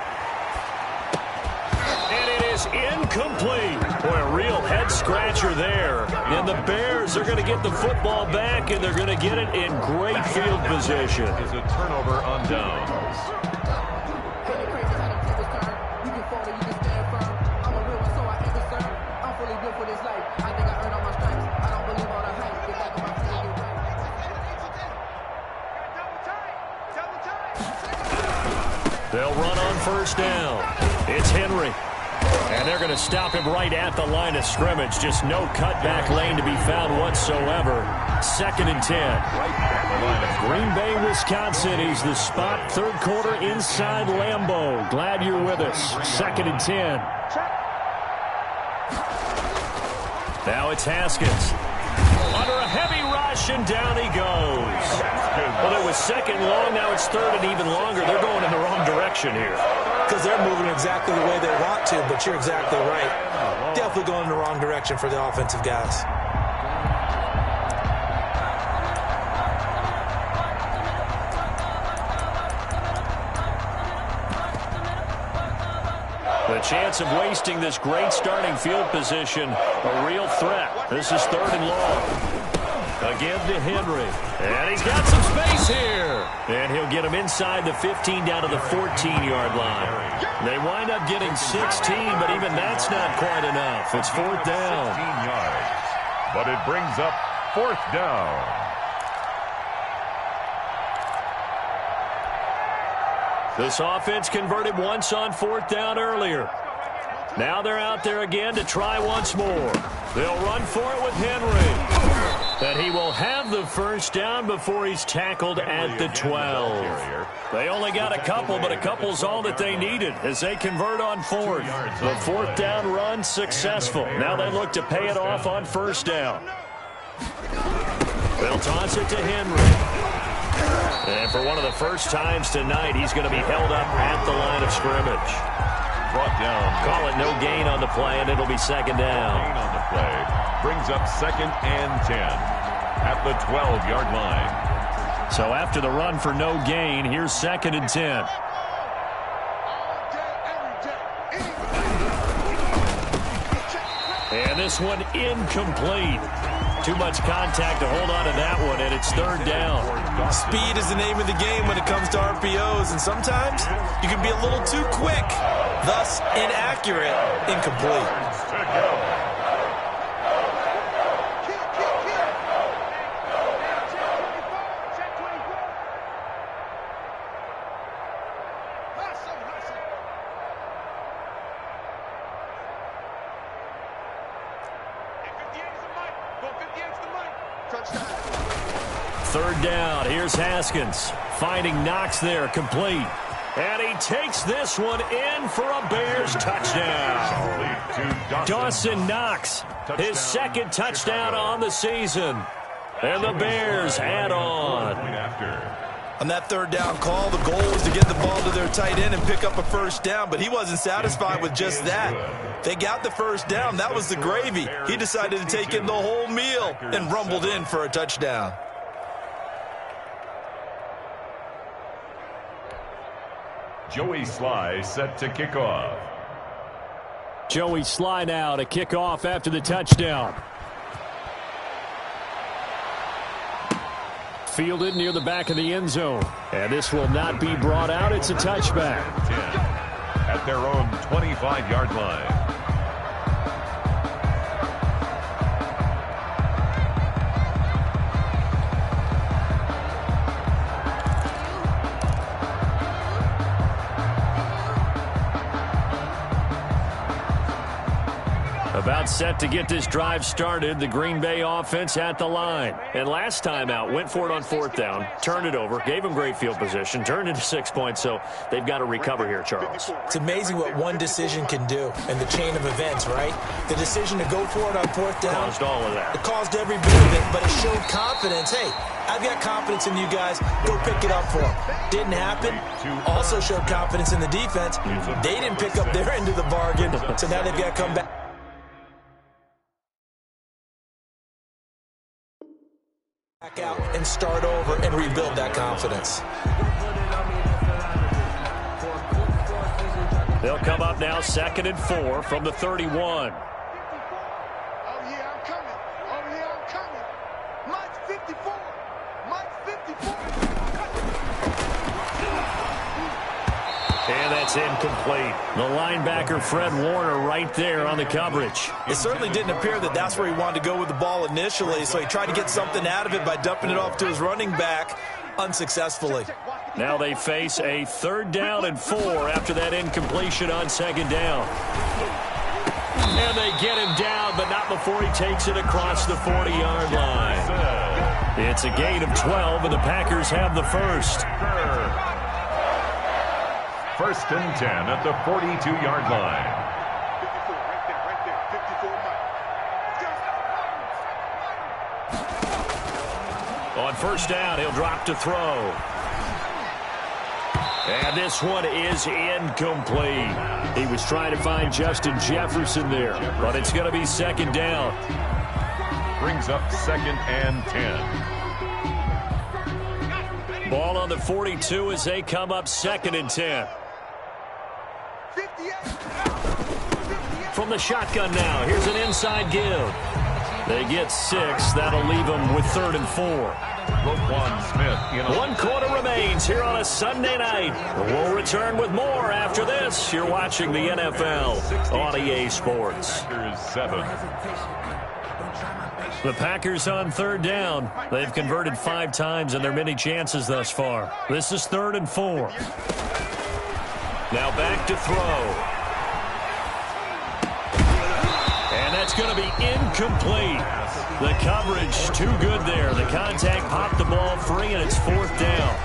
And it is incomplete. Boy, a real head-scratcher there. And the Bears are going to get the football back, and they're going to get it in great field position. Is a turnover on downs. They'll run on 1st down. It's Henry. And they're going to stop him right at the line of scrimmage. Just no cutback lane to be found whatsoever. 2nd and 10. Green Bay, Wisconsin is the spot. 3rd quarter inside Lambeau. Glad you're with us. 2nd and 10. Now it's Haskins. Under a heavy rush, and down he goes. Well, it was 2nd long. Now it's 3rd and even longer. They're going in the wrong direction here. Because they're moving exactly the way they want to, but you're exactly right. Definitely going in the wrong direction for the offensive guys. The chance of wasting this great starting field position, a real threat. This is 3rd and long. Again to Henry. And he's got some space here. And he'll get him inside the 15 down to the 14-yard line. They wind up getting 16, but even that's not quite enough. It's fourth down. 16 yards. But it brings up fourth down. This offense converted once on fourth down earlier. Now they're out there again to try once more. They'll run for it with Henry. And he will have the first down before he's tackled at the 12. They only got a couple, but a couple's all that they needed as they convert on fourth. The fourth down run successful. Now they look to pay it off on first down. They'll toss it to Henry. And for one of the first times tonight, he's going to be held up at the line of scrimmage. Brought down. Call it no gain on the play, and it'll be second down. Gain on the play brings up 2nd and 10 at the 12-yard line. So after the run for no gain, here's 2nd and 10. And this one incomplete. Too much contact to hold on to that one, and it's third down. Speed is the name of the game when it comes to RPOs, and sometimes you can be a little too quick, thus inaccurate, incomplete. Third down. Here's Haskins. Finding Knox there. Complete. And he takes this one in for a Bears touchdown. Dawson Knox. His second touchdown on the season. And the Bears add on. On that third down call, the goal was to get the ball to their tight end and pick up a first down, but he wasn't satisfied with just that. They got the first down. That was the gravy. He decided to take in the whole meal and rumbled in for a touchdown. Joey Sly set to kick off. Joey Sly now to kick off after the touchdown. Fielded near the back of the end zone. And this will not be brought out. It's a touchback. 10 at their own 25-yard line. About set to get this drive started, the Green Bay offense at the line. And last time out, went for it on fourth down, turned it over, gave them great field position, turned into 6 points, so they've got to recover here, Charles. It's amazing what one decision can do in the chain of events, right? The decision to go for it on fourth down. Caused all of that. It caused every bit of it, but it showed confidence. Hey, I've got confidence in you guys. Go pick it up for them. Didn't happen. Also showed confidence in the defense. They didn't pick up their end of the bargain, so now they've got to come back out and start over and rebuild that confidence. They'll come up now 2nd and 4 from the 31. Oh, yeah, I'm coming. Oh, yeah, I'm coming. Mike's 54. Mike's 54. And that's incomplete. The linebacker, Fred Warner, right there on the coverage. It certainly didn't appear that that's where he wanted to go with the ball initially, so he tried to get something out of it by dumping it off to his running back unsuccessfully. Now they face a 3rd down and 4 after that incompletion on 2nd down. And they get him down, but not before he takes it across the 40-yard line. It's a gain of 12, and the Packers have the first. 1st and 10 at the 42-yard line. 54, right there, 54, Mike. On first down, he'll drop to throw. And this one is incomplete. He was trying to find Justin Jefferson there, but it's going to be 2nd down. Brings up 2nd and 10. Ball on the 42 as they come up 2nd and 10. From the shotgun now, here's an inside give. They get 6. That'll leave them with 3rd and 4. Roquan Smith. 1 quarter remains here on a Sunday night. We'll return with more after this. You're watching the NFL on EA Sports. 7. The Packers on 3rd down. They've converted 5 times in their many chances thus far. This is 3rd and 4. Now back to throw. And that's going to be incomplete. The coverage too good there. The contact popped the ball free, and it's 4th down.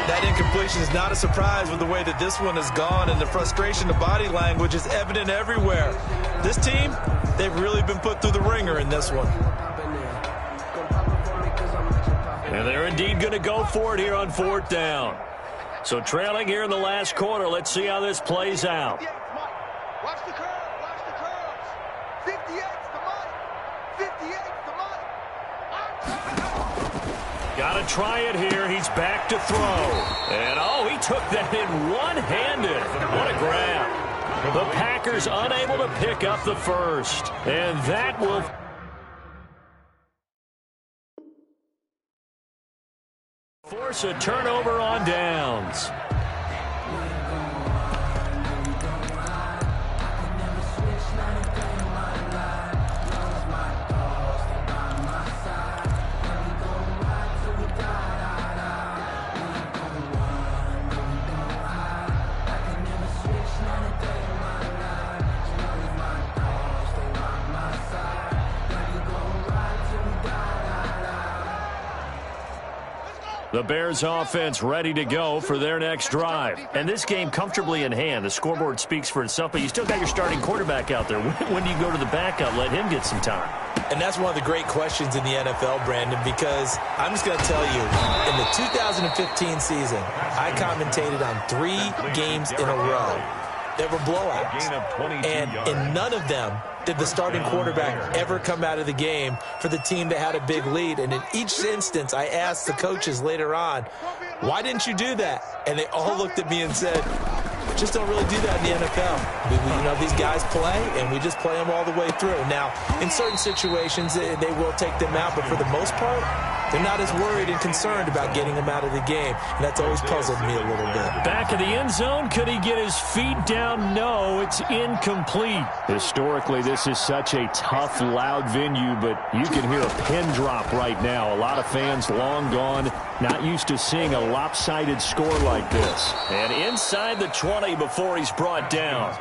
That incompletion is not a surprise with the way that this one has gone, and the frustration, the body language is evident everywhere. This team, they've really been put through the ringer in this one. And they're indeed going to go for it here on 4th down. So trailing here in the last quarter, let's see how this plays out. Watch the curve. Watch the curves. 58's the money. 58's the money. Got to try it here. He's back to throw. And, oh, he took that in one-handed. What a grab. The Packers unable to pick up the first. And that will force a turnover on downs. The Bears offense ready to go for their next drive. And this game comfortably in hand. The scoreboard speaks for itself, but you still got your starting quarterback out there. When do you go to the backup? Let him get some time. And that's one of the great questions in the NFL, Brandon, because I'm just going to tell you, in the 2015 season, I commentated on 3 games in a row. There were blowouts, and in none of them did the starting quarterback ever come out of the game for the team that had a big lead. And in each instance, I asked the coaches later on, why didn't you do that? And they all looked at me and said, just don't really do that in the NFL. You know, these guys play, and we just play them all the way through. Now, in certain situations, they will take them out, but for the most part, they're not as worried and concerned about getting him out of the game. And that's always puzzled me a little bit. Back of the end zone. Could he get his feet down? No, it's incomplete. Historically, this is such a tough, loud venue, but you can hear a pin drop right now. A lot of fans long gone, not used to seeing a lopsided score like this. And inside the 20 before he's brought down.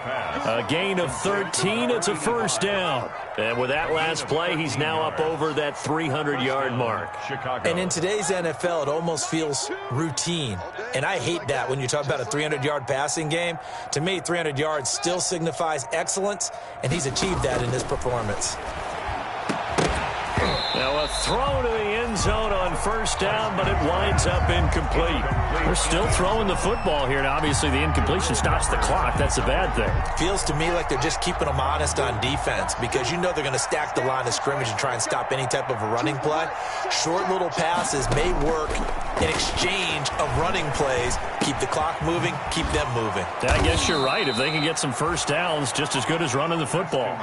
A gain of 13. It's a 1st down. And with that last play, he's now up over that 300-yard mark. And in today's NFL, it almost feels routine. And I hate that when you talk about a 300-yard passing game. To me, 300 yards still signifies excellence, and he's achieved that in his performance. Now a throw to the end zone on 1st down, but it winds up incomplete. They're still throwing the football here, and obviously the incompletion stops the clock. That's a bad thing. Feels to me like they're just keeping them honest on defense, because you know they're going to stack the line of scrimmage and try and stop any type of a running play. Short little passes may work in exchange of running plays. Keep the clock moving, keep them moving. I guess you're right. If they can get some 1st downs, just as good as running the football.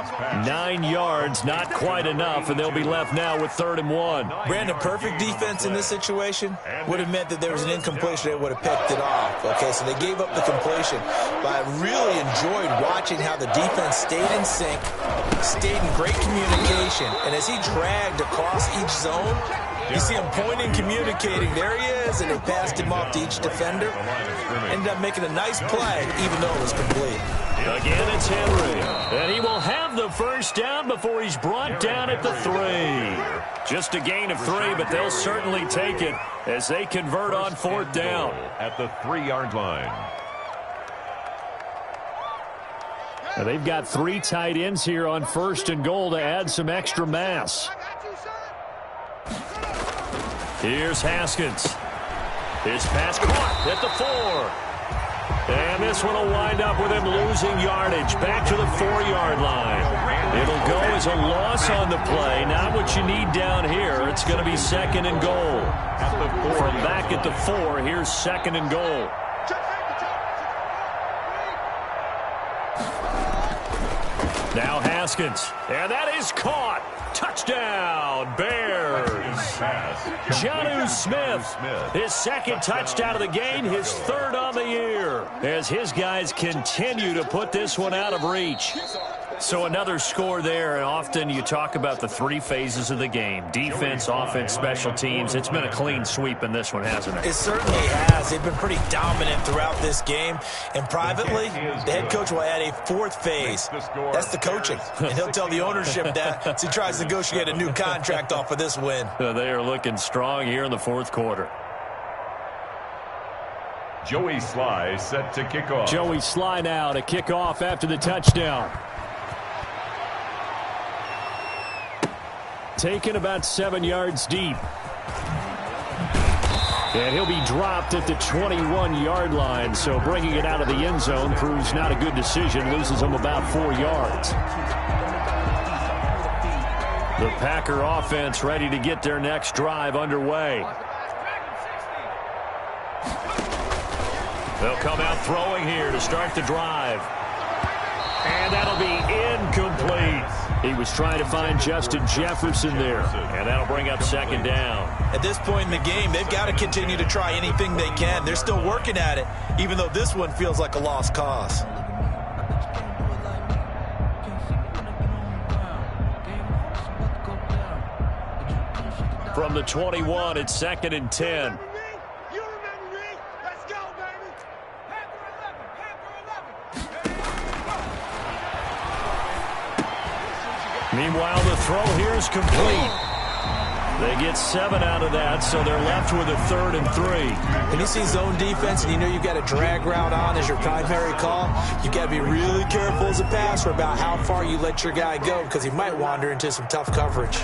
9 yards, not quite enough, and they'll be left now with 3rd and 1. Brandon, perfect defense in this situation would have meant that there was an incompletion. They would have picked it off. Okay, so they gave up the completion. But I really enjoyed watching how the defense stayed in sync, stayed in great communication. And as he dragged across each zone, you see him pointing, communicating. There he is, and they passed him off to each defender. Ended up making a nice play, even though it was complete. Again, it's Henry. And he will have the 1st down before he's brought down at the 3. Just a gain of 3, but they'll certainly take it as they convert on 4th down. At the 3-yard line. Now they've got 3 tight ends here on 1st and goal to add some extra mass. Here's Haskins. His pass caught at the 4. And this one will wind up with him losing yardage back to the 4-yard line. It'll go as a loss on the play. Not what you need down here. It's going to be 2nd and goal. From back at the 4, here's 2nd and goal. Now Haskins. And that is caught. Touchdown, Bears. Jonnu Smith, his second touchdown of the game, his third on the year, as his guys continue to put this one out of reach. So another score there, and often you talk about the three phases of the game: defense, offense, special teams. It's been a clean sweep in this one, hasn't it? It certainly has. They've been pretty dominant throughout this game. And privately, the head coach will add a fourth phase. That's the coaching. And he'll tell the ownership that as he tries to negotiate a new contract off of this win. They are looking strong here in the fourth quarter. Joey Sly set to kick off. Joey Sly now to kick off after the touchdown. Taken about 7 yards deep. And he'll be dropped at the 21-yard line, so bringing it out of the end zone proves not a good decision, loses him about 4 yards. The Packer offense ready to get their next drive underway. They'll come out throwing here to start the drive. And that'll be incomplete. He was trying to find Justin Jefferson there, and that'll bring up second down. At this point in the game, they've got to continue to try anything they can. They're still working at it, even though this one feels like a lost cause. From the 21, it's 2nd and 10. Meanwhile, the throw here is complete. They get 7 out of that, so they're left with a 3rd and 3. When you see zone defense and you know you've got a drag route on as your primary call, you've got to be really careful as a passer about how far you let your guy go, because he might wander into some tough coverage.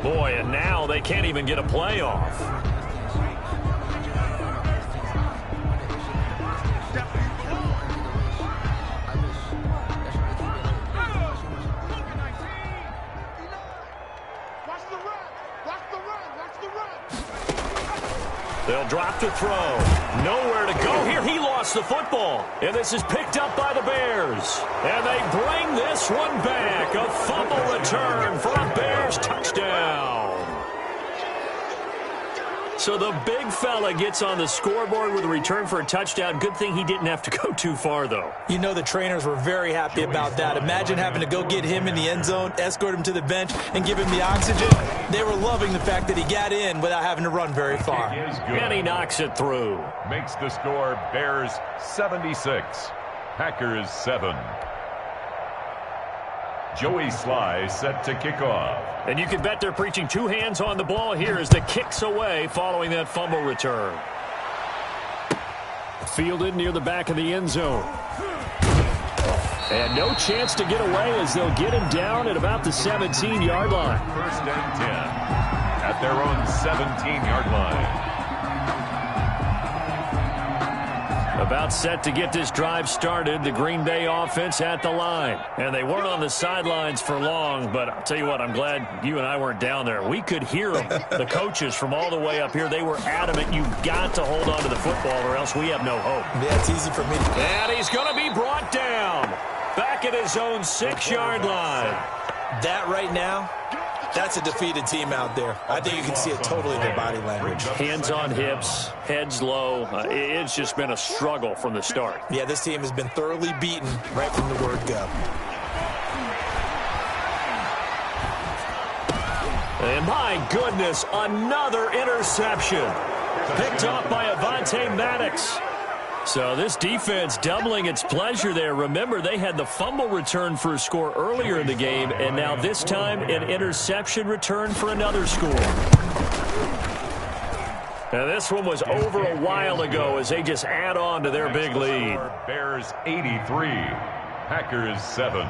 Boy, and now they can't even get a playoff. They'll drop to throw. Nowhere to go here. He lost the football. And this is picked up by the Bears. And they bring this one back. A fumble return for a Bears touchdown. So the big fella gets on the scoreboard with a return for a touchdown. Good thing he didn't have to go too far, though. You know the trainers were very happy about that. Imagine having to go get him in the end zone, escort him to the bench, and give him the oxygen. They were loving the fact that he got in without having to run very far. And he knocks it through. Makes the score Bears 76, Packers 7. Joey Sly set to kick off. And you can bet they're preaching two hands on the ball here as the kick's away following that fumble return. Fielded near the back of the end zone. And no chance to get away as they'll get him down at about the 17-yard line. 1st and 10 at their own 17-yard line. About set to get this drive started, the Green Bay offense at the line. And they weren't on the sidelines for long, but I'll tell you what, I'm glad you and I weren't down there. We could hear them, the coaches from all the way up here. They were adamant, you've got to hold on to the football or else we have no hope. Yeah, it's easy for me to... And he's going to be brought down back at his own 6-yard line. That right now, that's a defeated team out there. I think you can see it totally in their body language. Hands on hips, heads low. It's just been a struggle from the start. Yeah, this team has been thoroughly beaten right from the word go. And my goodness, another interception. Picked off by Avonte Maddox. So this defense doubling its pleasure there. Remember, they had the fumble return for a score earlier in the game, and now this time an interception return for another score. And this one was over a while ago as they just add on to their big lead. Bears 83, Packers 7.